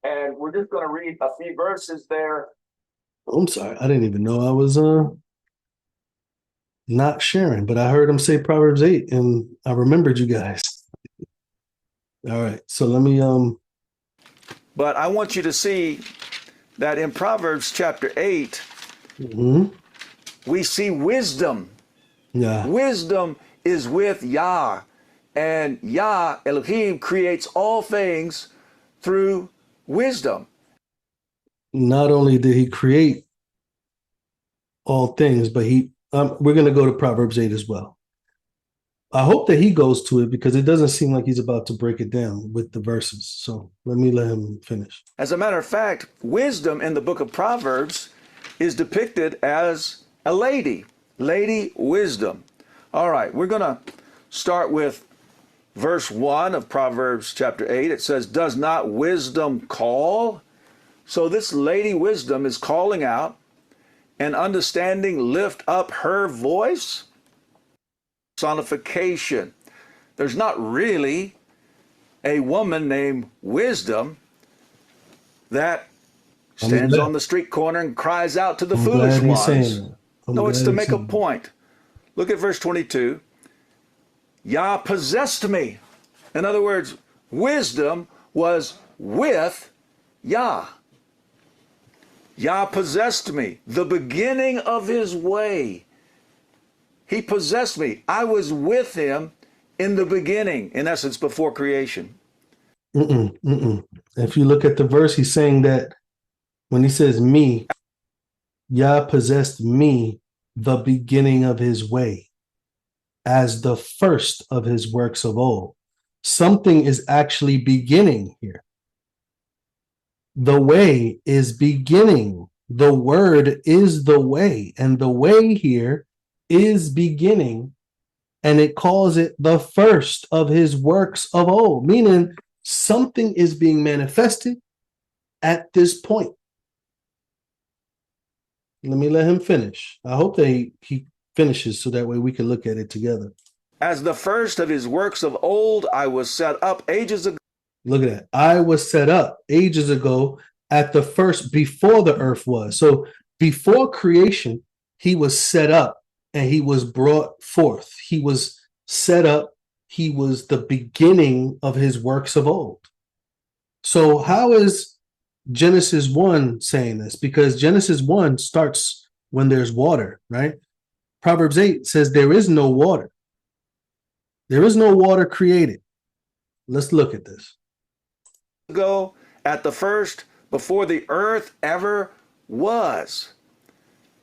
and we're just going to read a few verses there. Oh, I'm sorry, I didn't even know I was not sharing, but I heard him say Proverbs 8, and I remembered you guys. All right, so let me But I want you to see that in Proverbs chapter 8, we see wisdom. Yeah. Wisdom is with Yah, and Yah, Elohim, creates all things through wisdom. Not only did he create all things, but we're going to go to Proverbs 8 as well. I hope that he goes to it because it doesn't seem like he's about to break it down with the verses. So let him finish. As a matter of fact, wisdom in the book of Proverbs is depicted as a lady, Lady Wisdom. All right, we're going to start with verse 1 of Proverbs chapter 8. It says, "Does not wisdom call?" So this Lady Wisdom is calling out, and understanding lift up her voice. Personification. There's not really a woman named Wisdom that stands on the street corner and cries out to the foolish ones. No, it's to make a point. Look at verse 22. Yah possessed me. In other words, wisdom was with Yah. Yah possessed me, the beginning of his way. He possessed me. I was with him in the beginning, in essence, before creation. If you look at the verse, he's saying that when he says me, Yah possessed me, the beginning of his way, as the first of his works of old. Something is actually beginning here. The way is beginning. The word is the way, and the way here is beginning, and it calls it the first of his works of old, meaning something is being manifested at this point. Let him finish. I hope that he finishes so that way we can look at it together. As the first of his works of old, I was set up ages ago. Look at that. I was set up ages ago at the first, before the earth was. So before creation, he was set up and he was brought forth. He was set up. He was the beginning of his works of old. So how is Genesis 1 saying this? Because Genesis 1 starts when there's water, right? Proverbs 8 says there is no water. There is no water created. Let's look at this. Ago, at the first, before the earth ever was.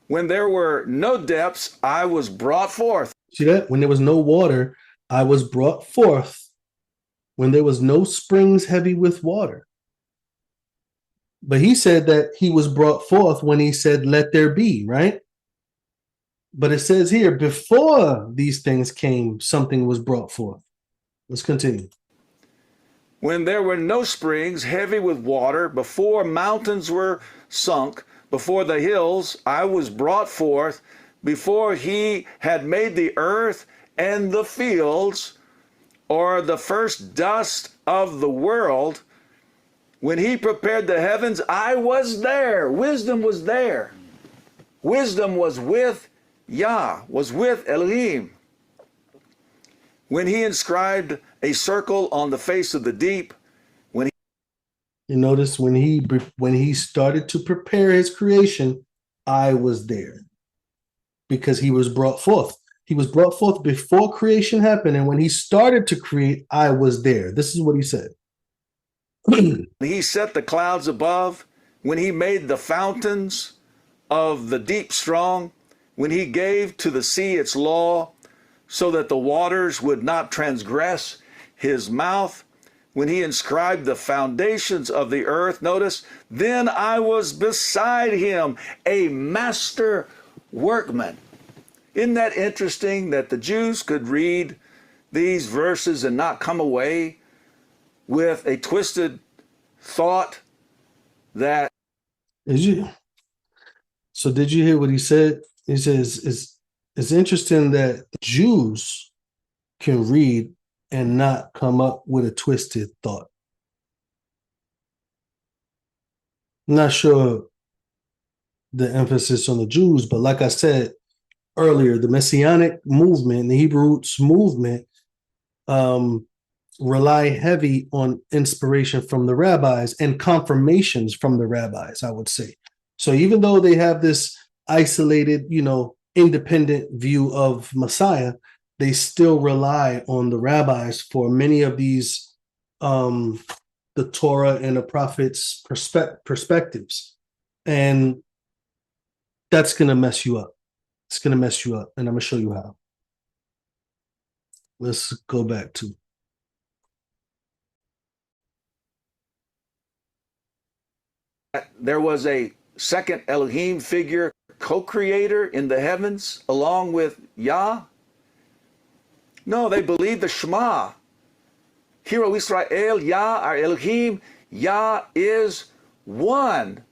When there were no depths, I was brought forth. See that? When there was no water, I was brought forth. When there was no springs heavy with water. But he said that he was brought forth when he said, let there be, right? But it says here, before these things came, something was brought forth. Let's continue. When there were no springs heavy with water, before mountains were sunk, before the hills, I was brought forth, before he had made the earth and the fields, or the first dust of the world. When he prepared the heavens, I was there. Wisdom was there. Wisdom was with Yah, was with Elohim. When he inscribed a circle on the face of the deep, you notice when he started to prepare his creation, I was there because he was brought forth. He was brought forth before creation happened, and when he started to create, I was there. This is what he said. He set the clouds above, when he made the fountains of the deep strong, when he gave to the sea its law, so that the waters would not transgress his mouth, when he inscribed the foundations of the earth. Notice, then I was beside him, a master workman. Isn't that interesting that the Jews could read these verses and not come away with a twisted thought that... So did you hear what he said? He says, it's interesting that Jews can read and not come up with a twisted thought. I'm not sure the emphasis on the Jews, but like I said earlier, the Messianic movement, the Hebrew roots movement, rely heavy on inspiration from the rabbis and confirmations from the rabbis, I would say. So even though they have this isolated, independent view of Messiah, they still rely on the rabbis for many of these, the Torah and the prophets' perspectives. And that's going to mess you up. It's going to mess you up. And I'm going to show you how. Let's go back to. There was a second Elohim figure, co-creator in the heavens along with Yah. No, they believed the Shema. Hear, O Israel, Yah, our Elohim, Yah is one.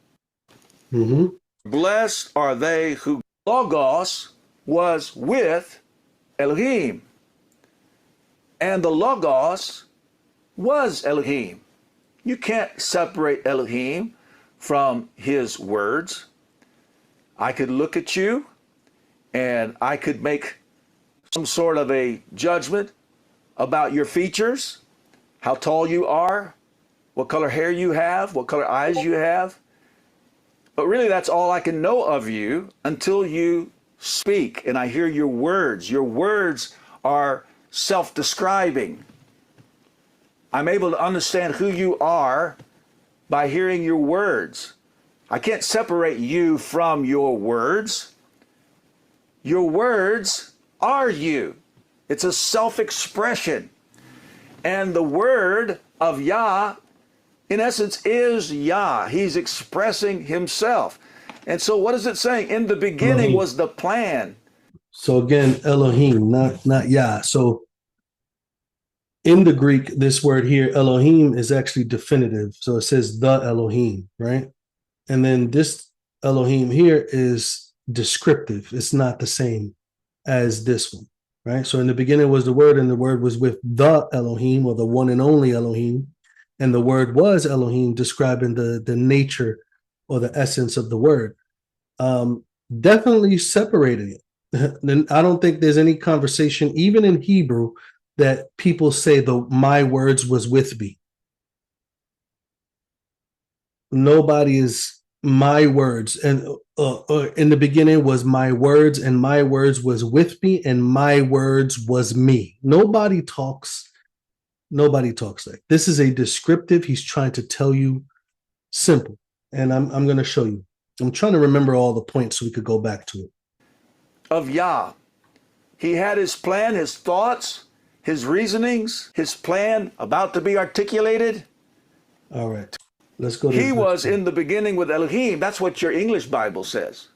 Mm-hmm. Blessed are they who Logos was with Elohim. And the Logos was Elohim. You can't separate Elohim from his words. I could look at you and I could make some sort of a judgment about your features, how tall you are, what color hair you have, what color eyes you have. But really, that's all I can know of you until you speak and I hear your words. Your words are self-describing. I'm able to understand who you are by hearing your words. I can't separate you from your words. Your words are you. It's a self-expression. And the word of Yah, in essence, is Yah. He's expressing himself. And so what is it saying? In the beginning Elohim was the plan. So again, Elohim, not Yah. So in the Greek, this word here, Elohim, is actually definitive. So it says the Elohim, right? And then this Elohim here is descriptive. It's not the same as this one, right? So in the beginning was the word, and the word was with the Elohim, or the one and only Elohim. And the word was Elohim, describing the nature or the essence of the word. Definitely separating it. Then I don't think there's any conversation, even in Hebrew, that people say my words was with me. Nobody is my words, and in the beginning was my words, and my words was with me, and my words was me. Nobody talks like this. Is a descriptive. He's trying to tell you Simple. And I'm going to show you. I'm trying to remember all the points so we could go back to it. Of Yah. He had his plan, his thoughts, his reasonings, his plan about to be articulated. All right. Let's go to He was in the beginning with Elohim. That's what your English Bible says.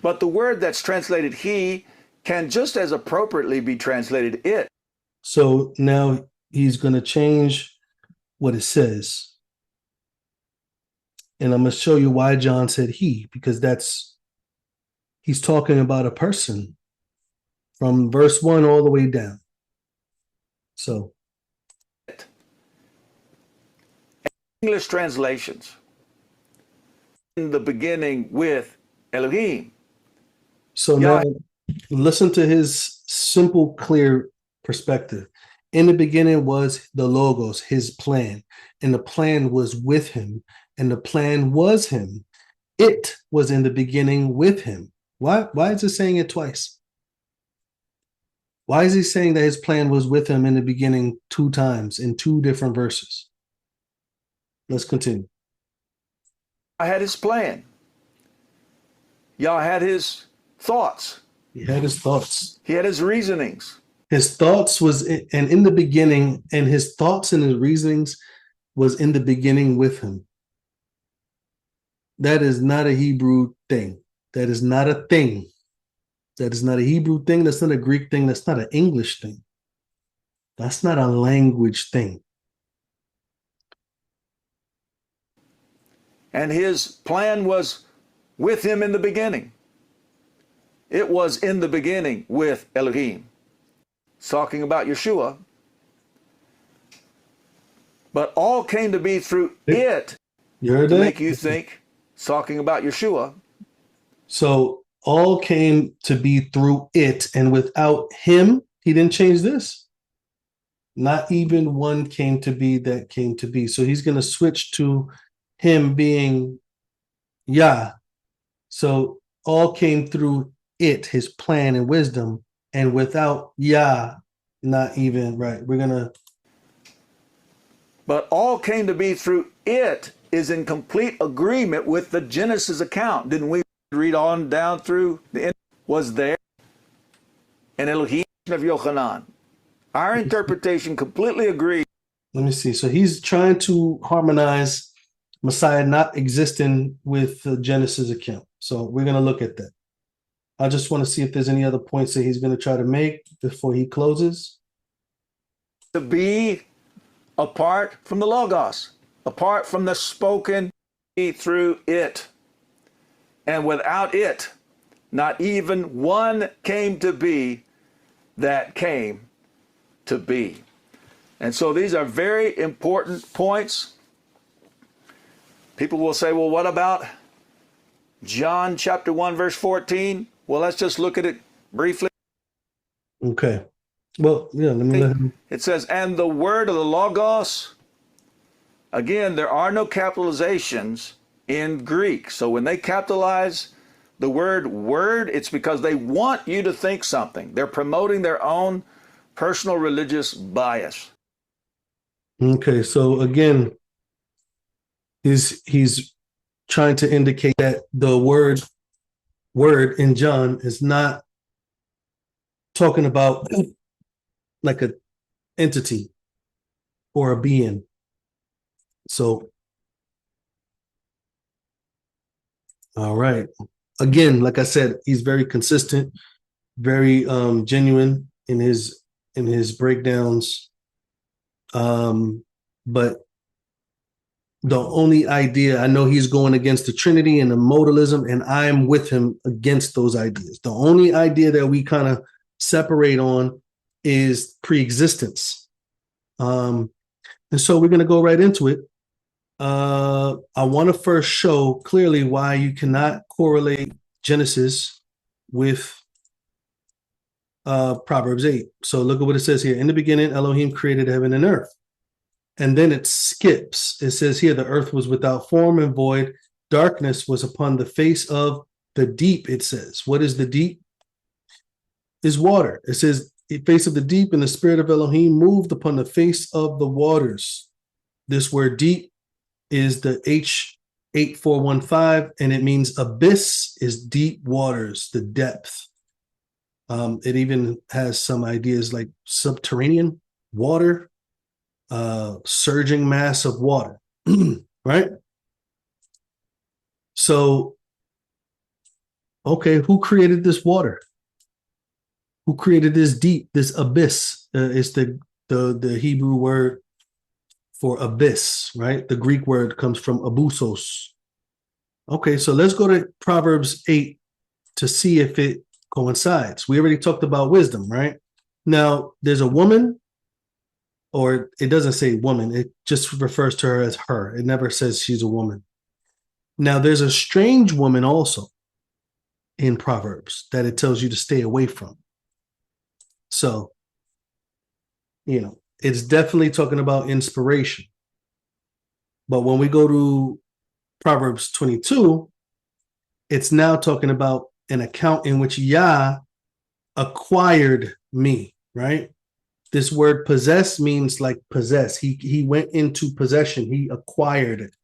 But the word that's translated he can just as appropriately be translated it. So now he's going to change what it says. And I'm going to show you why John said he, because he's talking about a person from verse 1 all the way down. So English translations. In the beginning with Elohim. So now listen to his simple, clear perspective. In the beginning was the Logos, his plan, and the plan was with him, and the plan was him. It was in the beginning with him. Why is he saying it twice? Why is he saying that his plan was with him in the beginning 2 times in 2 different verses? Let's continue. I had his plan. Yah had his thoughts. He had his thoughts. He had his reasonings. His thoughts was, and in the beginning, and his thoughts and his reasonings was in the beginning with him. That is not a Hebrew thing. That is not a thing. That is not a Hebrew thing. That's not a Greek thing. That's not an English thing. That's not a language thing. And his plan was with him in the beginning. It was in the beginning with Elohim. It's talking about Yeshua. But all came to be through it to make you think it's talking about Yeshua. So all came to be through it, and without him, he didn't change this. Not even one came to be that came to be. So he's going to switch to him being Yah. So all came through it, his plan and wisdom, and without Yah, not even, right. We're going to. But all came to be through it is in complete agreement with the Genesis account. Didn't we read on down through the end? Was there an Elohim of Yochanan? Our interpretation completely agrees. Let me see. So he's trying to harmonize Messiah not existing with the Genesis account. So we're going to look at that. I just want to see if there's any other points that he's going to try to make before he closes. To be apart from the Logos, apart from the spoken through it. And without it, not even one came to be that came to be. And so these are very important points. People will say, well, what about John chapter 1, verse 14? Well, let's just look at it briefly. Okay. Well, yeah, let me let him. It says, and the word of the Logos. Again, there are no capitalizations in Greek. So when they capitalize the word word, it's because they want you to think something. They're promoting their own personal religious bias. Okay, so again, he's trying to indicate that the word in John is not talking about like an entity or a being. So, all right. Again, like I said, he's very consistent, very genuine in his breakdowns. But the only idea, I know he's going against the Trinity and the modalism, and I'm with him against those ideas. The only idea that we kind of separate on is pre-existence. And so we're going to go right into it. I want to first show clearly why you cannot correlate Genesis with Proverbs 8. So look at what it says here. In the beginning, Elohim created heaven and earth. And then it skips. It says here, the earth was without form and void. Darkness was upon the face of the deep, it says. What is the deep? Is water. It says, the face of the deep, and the spirit of Elohim moved upon the face of the waters. This word deep is the H 8415, and it means abyss is deep waters, the depth. It even has some ideas like subterranean water, surging mass of water, right? So, okay, who created this water? Who created this deep, this abyss? It's the Hebrew word for abyss, right? The Greek word comes from abusos. Okay, so let's go to Proverbs 8 to see if it coincides. We already talked about wisdom, right? Now, there's a woman, or it doesn't say woman, it just refers to her as her. It never says she's a woman. Now, there's a strange woman also in Proverbs that it tells you to stay away from. So, it's definitely talking about inspiration. But when we go to Proverbs 22, it's now talking about an account in which Yah acquired me, right? This word possess means like possess. He went into possession. He acquired it.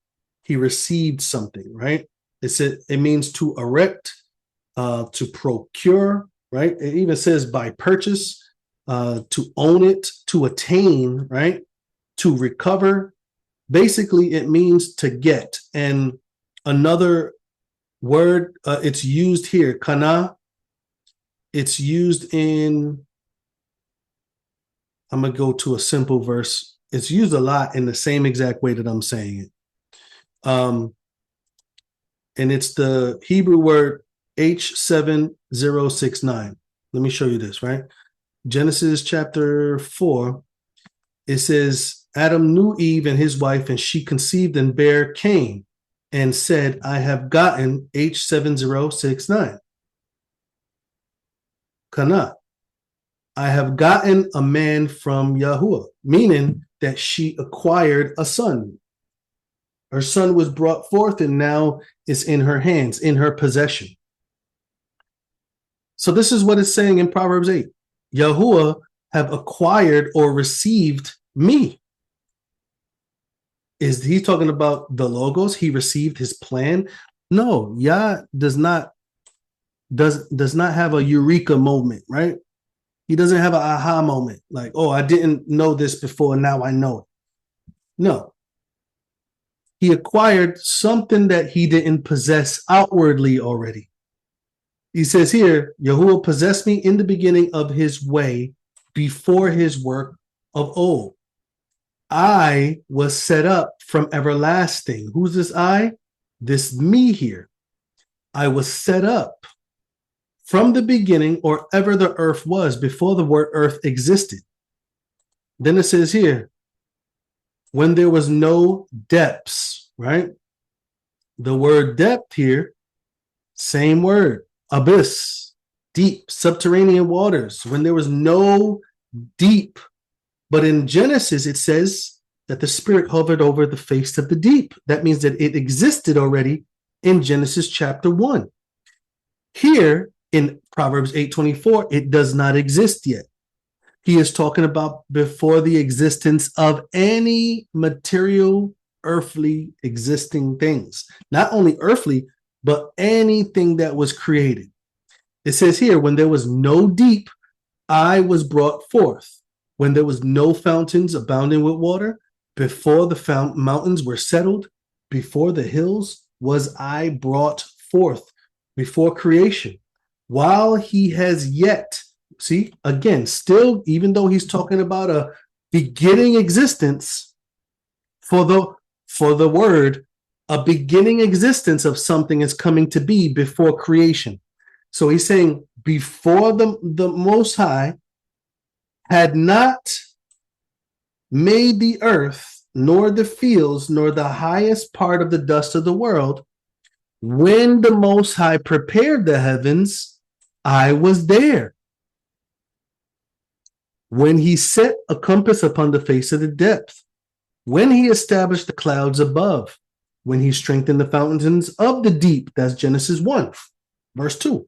He received something, right? It means to erect, to procure, right? It even says by purchase, to own it, to attain, right? To recover. Basically, it means to get. And another word, it's used here, kana. It's used in, I'm going to go to a simple verse. It's used a lot in the same exact way that I'm saying it. And it's the Hebrew word H7069. Let me show you this, right? Genesis chapter 4, it says, Adam knew Eve and his wife, and she conceived and bare Cain, and said, I have gotten H7069. Kana. I have gotten a man from yahuah, meaning that she acquired a son. Her son was brought forth and now is in her hands, in her possession. So this is what it's saying in Proverbs 8. Yahuah have acquired or received me. Is he talking about the logos? He received his plan? No, Yah does not have a eureka moment, right? He doesn't have an aha moment, like, oh, I didn't know this before, now I know it. No. He acquired something that he didn't possess outwardly already. He says here, Yahuwah possessed me in the beginning of his way before his work of old. I was set up from everlasting. Who's this I? This me here. I was set up from the beginning, or ever the earth was, before the word earth existed. Then it says here, when there was no depths, right? The word depth here, same word, abyss, deep, subterranean waters, when there was no deep. But in Genesis, it says that the Spirit hovered over the face of the deep. That means that it existed already in Genesis chapter 1. Here in Proverbs 8:24, it does not exist yet. He is talking about before the existence of any material, earthly existing things. Not only earthly, but anything that was created. It says here, when there was no deep, I was brought forth. When there was no fountains abounding with water, before the mountains were settled, before the hills was I brought forth, before creation. While he has yet, see, again, still, even though he's talking about a beginning existence for the word, a beginning existence of something is coming to be before creation. So he's saying before the Most High had not made the earth, nor the fields, nor the highest part of the dust of the world, when the Most High prepared the heavens, I was there. When he set a compass upon the face of the depth, when he established the clouds above, when he strengthened the fountains of the deep, that's Genesis 1, verse 2.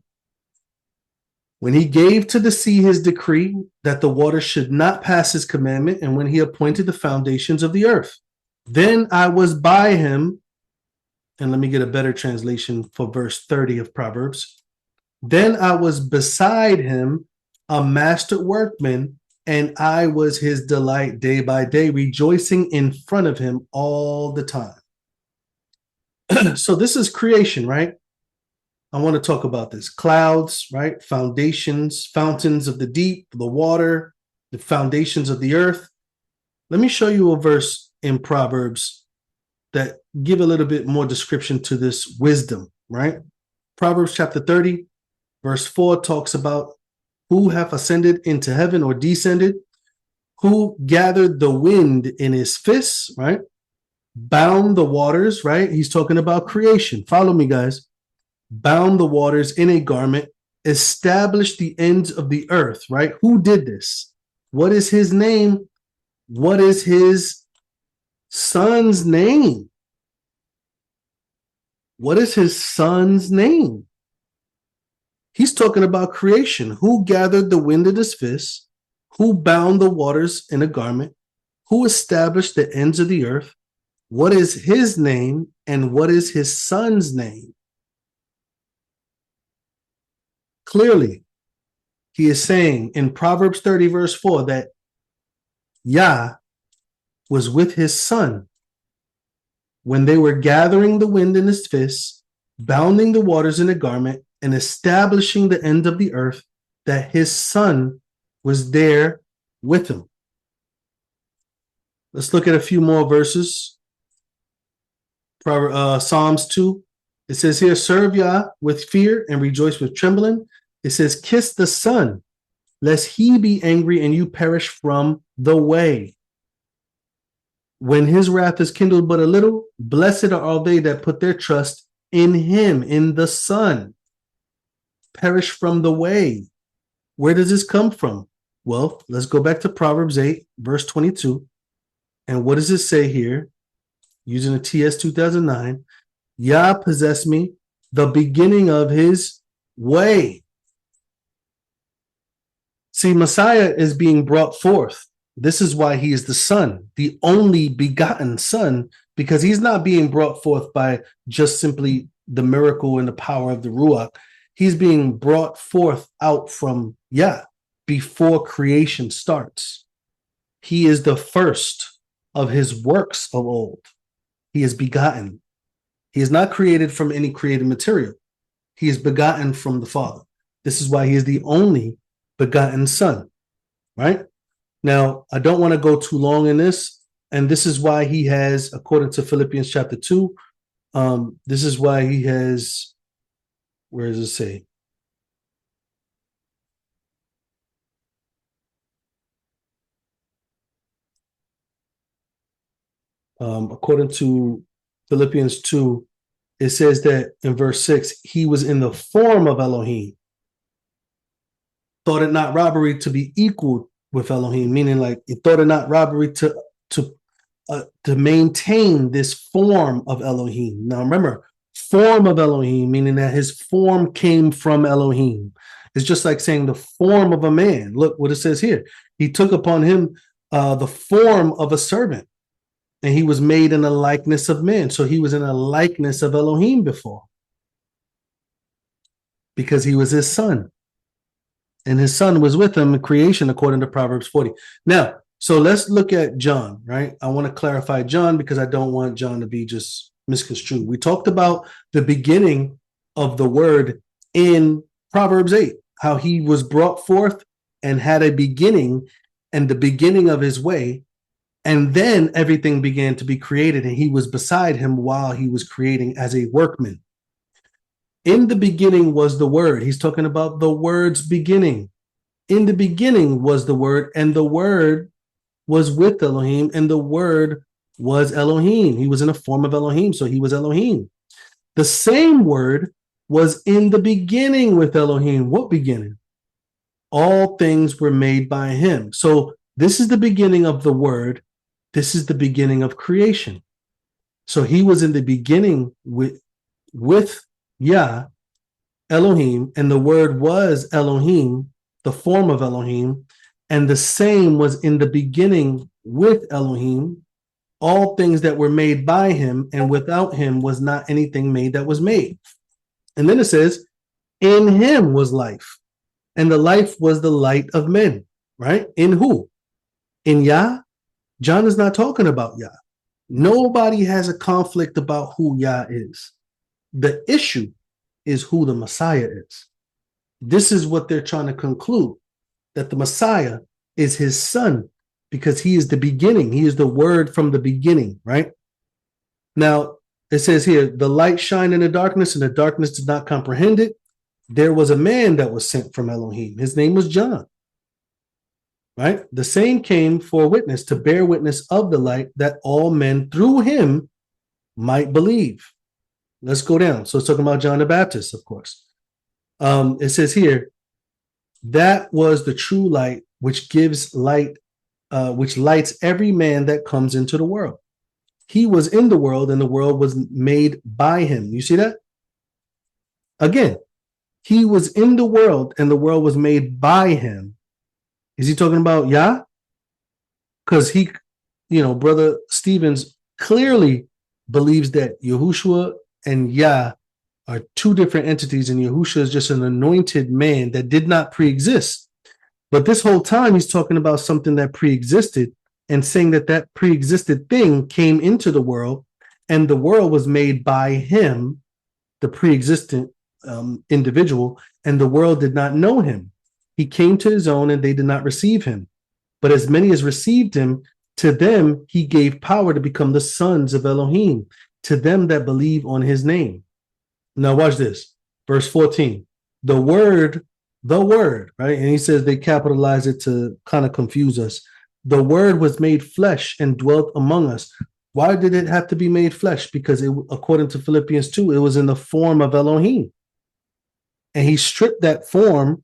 When he gave to the sea his decree that the water should not pass his commandment, and when he appointed the foundations of the earth, then I was by him, and let me get a better translation for verse 30 of Proverbs. Then I was beside him, a master workman, and I was his delight day by day, rejoicing in front of him all the time. So this is creation, right? I want to talk about this. Clouds, right? Foundations, fountains of the deep, the water, the foundations of the earth. Let me show you a verse in Proverbs that give a little bit more description to this wisdom, right? Proverbs chapter 30, verse 4 talks about who hath ascended into heaven or descended, who gathered the wind in his fists, right? Bound the waters, right? He's talking about creation. Follow me, guys. Bound the waters in a garment, established the ends of the earth, right? Who did this? What is his name? What is his son's name? What is his son's name? He's talking about creation. Who gathered the wind in his fist? Who bound the waters in a garment? Who established the ends of the earth? What is his name and what is his son's name? Clearly, he is saying in Proverbs 30, verse 4, that Yah was with his son when they were gathering the wind in his fist, bounding the waters in a garment, and establishing the end of the earth, that his son was there with him. Let's look at a few more verses. Psalms 2. It says here, serve Yah with fear and rejoice with trembling. It says, kiss the Son, lest he be angry and you perish from the way. When his wrath is kindled but a little, blessed are all they that put their trust in him, in the Son. Perish from the way. Where does this come from? Well, let's go back to Proverbs 8, verse 22. And what does it say here? Using a TS 2009, Yah possessed me, the beginning of his way. See, Messiah is being brought forth. This is why he is the Son, the only begotten Son, because he's not being brought forth by just simply the miracle and the power of the Ruach. He's being brought forth out from Yah before creation starts. He is the first of his works of old. He is begotten. He is not created from any created material. He is begotten from the Father. This is why he is the only begotten Son, right? Now, I don't want to go too long in this, and this is why he has, according to Philippians chapter 2, this is why he has, where does it say? According to Philippians 2, it says that in verse 6, he was in the form of Elohim, thought it not robbery to be equal with Elohim, meaning like he thought it not robbery to maintain this form of Elohim. Now remember, form of Elohim, meaning that his form came from Elohim. It's just like saying the form of a man. Look what it says here. He took upon him the form of a servant, and he was made in the likeness of men. So he was in a likeness of Elohim before, because he was his son. And his son was with him in creation, according to Proverbs 40. Now, so let's look at John, right? I want to clarify John because I don't want John to be just misconstrued. We talked about the beginning of the word in Proverbs 8, how he was brought forth and had a beginning and the beginning of his way. And then everything began to be created, and he was beside him while he was creating as a workman. In the beginning was the Word. He's talking about the Word's beginning. In the beginning was the Word, and the Word was with Elohim, and the Word was Elohim. He was in a form of Elohim, so he was Elohim. The same Word was in the beginning with Elohim. What beginning? All things were made by him. So this is the beginning of the Word. This is the beginning of creation. So he was in the beginning with Yah, Elohim, and the Word was Elohim, the form of Elohim, and the same was in the beginning with Elohim. all things that were made by him, and without him was not anything made that was made. And then it says, in him was life, and the life was the light of men, right? In who? In Yah? John is not talking about Yah. Nobody has a conflict about who Yah is. The issue is who the Messiah is. This is what they're trying to conclude, that the Messiah is his son because he is the beginning. He is the word from the beginning, right? Now, it says here, the light shined in the darkness and the darkness did not comprehend it. There was a man that was sent from Elohim. His name was John, right? The same came for a witness, to bear witness of the light, that all men through him might believe. Let's go down. So it's talking about John the Baptist, of course. It says here, that was the true light, which gives light, which lights every man that comes into the world. He was in the world, and the world was made by him. You see that? Again, he was in the world, and the world was made by him. Is he talking about Yah? Because he, Brother Stevens clearly believes that Yahushua and Yah are two different entities, and Yahusha is just an anointed man that did not pre-exist. But this whole time he's talking about something that pre-existed and saying that that pre-existed thing came into the world, and the world was made by him, the pre-existent individual, and the world did not know him. He came to his own, and they did not receive him. But as many as received him, to them he gave power to become the sons of Elohim, to them that believe on his name. Now watch this. Verse 14. The word, right? And he says they capitalize it to kind of confuse us. The word was made flesh and dwelt among us. Why did it have to be made flesh? Because according to Philippians 2, it was in the form of Elohim. And he stripped that form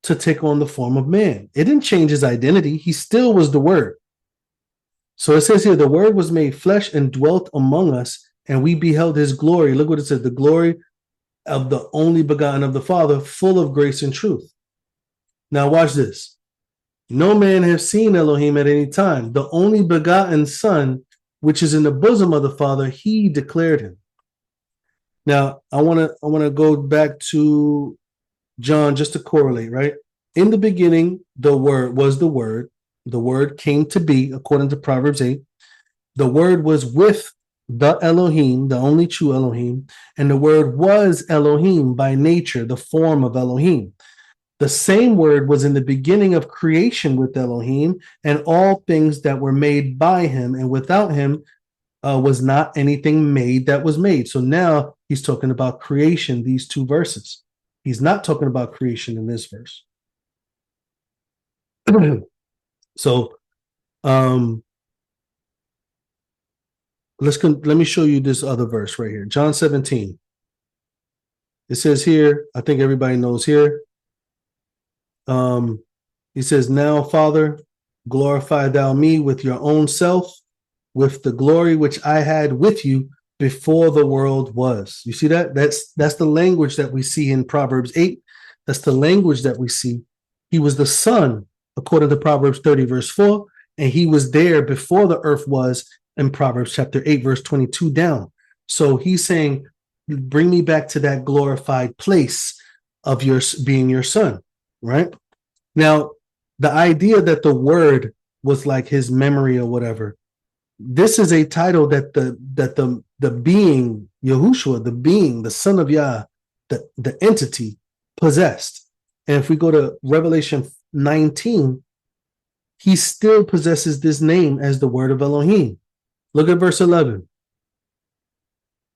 to take on the form of man. It didn't change his identity. He still was the word. So it says here, the word was made flesh and dwelt among us, and we beheld his glory. Look what it says, the glory of the only begotten of the Father, full of grace and truth. Now watch this. No man has seen Elohim at any time. The only begotten Son, which is in the bosom of the Father, he declared him. Now, I want to go back to John just to correlate, right? In the beginning, the Word was the Word. The Word came to be, according to Proverbs 8. The Word was with the Elohim, the only true Elohim, and the Word was Elohim by nature, the form of Elohim. The same Word was in the beginning of creation with Elohim, and all things that were made by him, and without him was not anything made that was made. So now he's talking about creation, these two verses. He's not talking about creation in this verse. So let me show you this other verse right here. John 17. It says here, I think everybody knows here. He says, now, Father, glorify thou me with your own self, with the glory which I had with you before the world was. You see that? That's the language that we see in Proverbs 8. That's the language that we see. He was the Son, according to Proverbs 30, verse 4, and he was there before the earth was in Proverbs chapter 8, verse 22 down. So he's saying, bring me back to that glorified place of your being your son, right? Now, the idea that the word was like his memory or whatever, this is a title that the being, Yahushua, the being, the son of Yah, the entity possessed. And if we go to Revelation 19, he still possesses this name as the word of Elohim. Look at verse 11.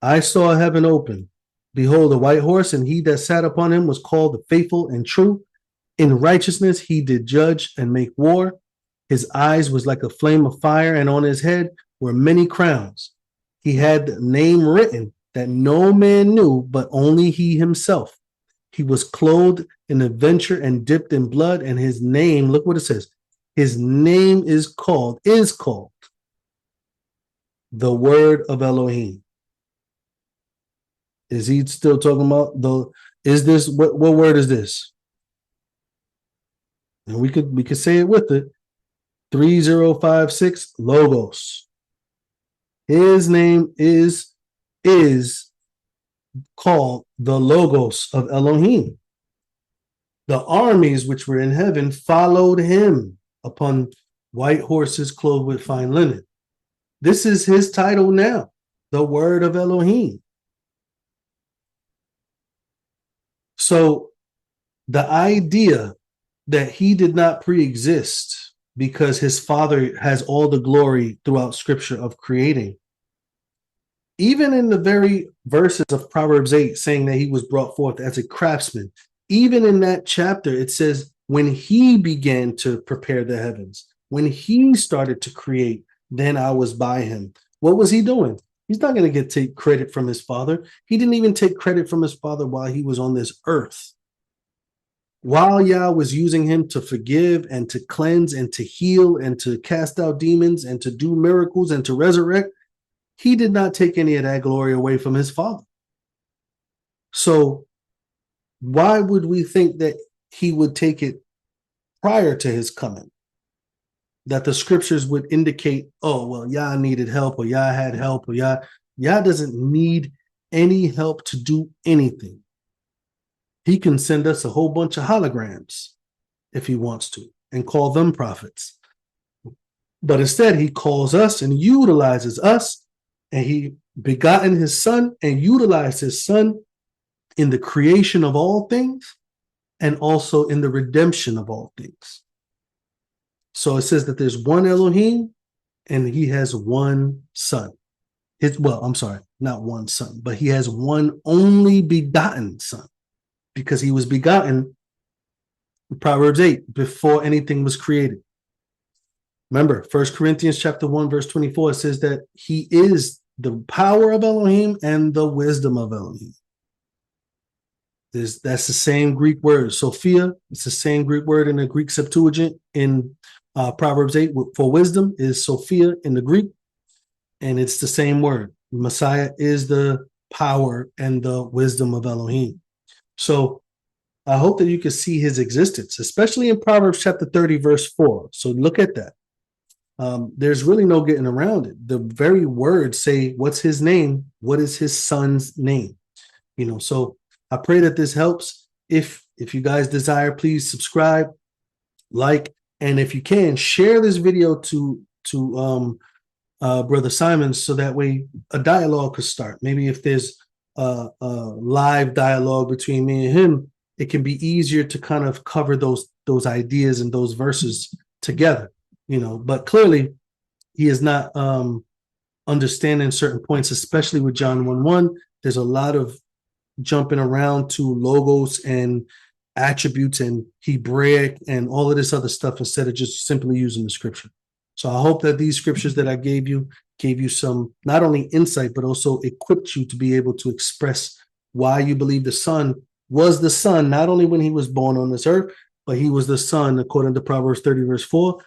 I saw heaven open. Behold, a white horse, and he that sat upon him was called the faithful and true. In righteousness he did judge and make war. His eyes was like a flame of fire, and on his head were many crowns. He had the name written that no man knew, but only he himself. He was clothed in adventure and dipped in blood, and his name, look what it says, his name is called the Word of Elohim. Is he still talking about what word is this? And we could say it with it. 3056 logos. His name is called the Logos of Elohim. The armies which were in heaven followed him upon white horses clothed with fine linen. This is his title now, the Word of Elohim. So the idea that he did not pre-exist because his Father has all the glory throughout Scripture of creating, even in the very verses of Proverbs 8 saying that he was brought forth as a craftsman, even in that chapter, it says when he began to prepare the heavens, when he started to create, then I was by him. What was he doing? He's not going to take credit from his Father. He didn't even take credit from his Father while he was on this earth. While Yah was using him to forgive and to cleanse and to heal and to cast out demons and to do miracles and to resurrect, he did not take any of that glory away from his Father. So why would we think that he would take it prior to his coming? That the scriptures would indicate, oh, well, Yah needed help, or Yah had help, or Yah doesn't need any help to do anything. He can send us a whole bunch of holograms if he wants to and call them prophets. But instead, he calls us and utilizes us, and he begotten his son and utilized his son in the creation of all things and also in the redemption of all things. So it says that there's one Elohim and he has one son. Not one son, but he has one only begotten son because he was begotten in Proverbs 8 before anything was created. Remember, 1 Corinthians chapter 1, verse 24, it says that he is the power of Elohim and the wisdom of Elohim. That's the same Greek word, Sophia. It's the same Greek word in the Greek Septuagint in Proverbs 8 for wisdom is Sophia in the Greek, and it's the same word. Messiah is the power and the wisdom of Elohim. So I hope that you can see his existence, especially in Proverbs chapter 30, verse 4. So look at that. There's really no getting around it. The very words say, what's his name? What is his son's name? So I pray that this helps. If you guys desire, please subscribe, like, and if you can, share this video to Brother Simon, so that way a dialogue could start. Maybe if there's a live dialogue between me and him, it can be easier to kind of cover those ideas and those verses together. But clearly he is not understanding certain points, especially with John 1:1. There's a lot of jumping around to logos and attributes and Hebraic and all of this other stuff instead of just simply using the scripture. So I hope that these scriptures that I gave you some not only insight, but also equipped you to be able to express why you believe the Son was the Son, not only when he was born on this earth, but he was the Son, according to Proverbs 30, verse 4,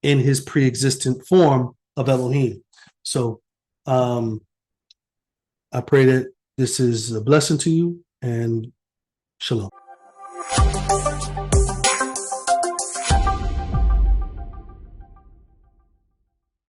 in his pre-existent form of Elohim. So I pray that this is a blessing to you, and shalom.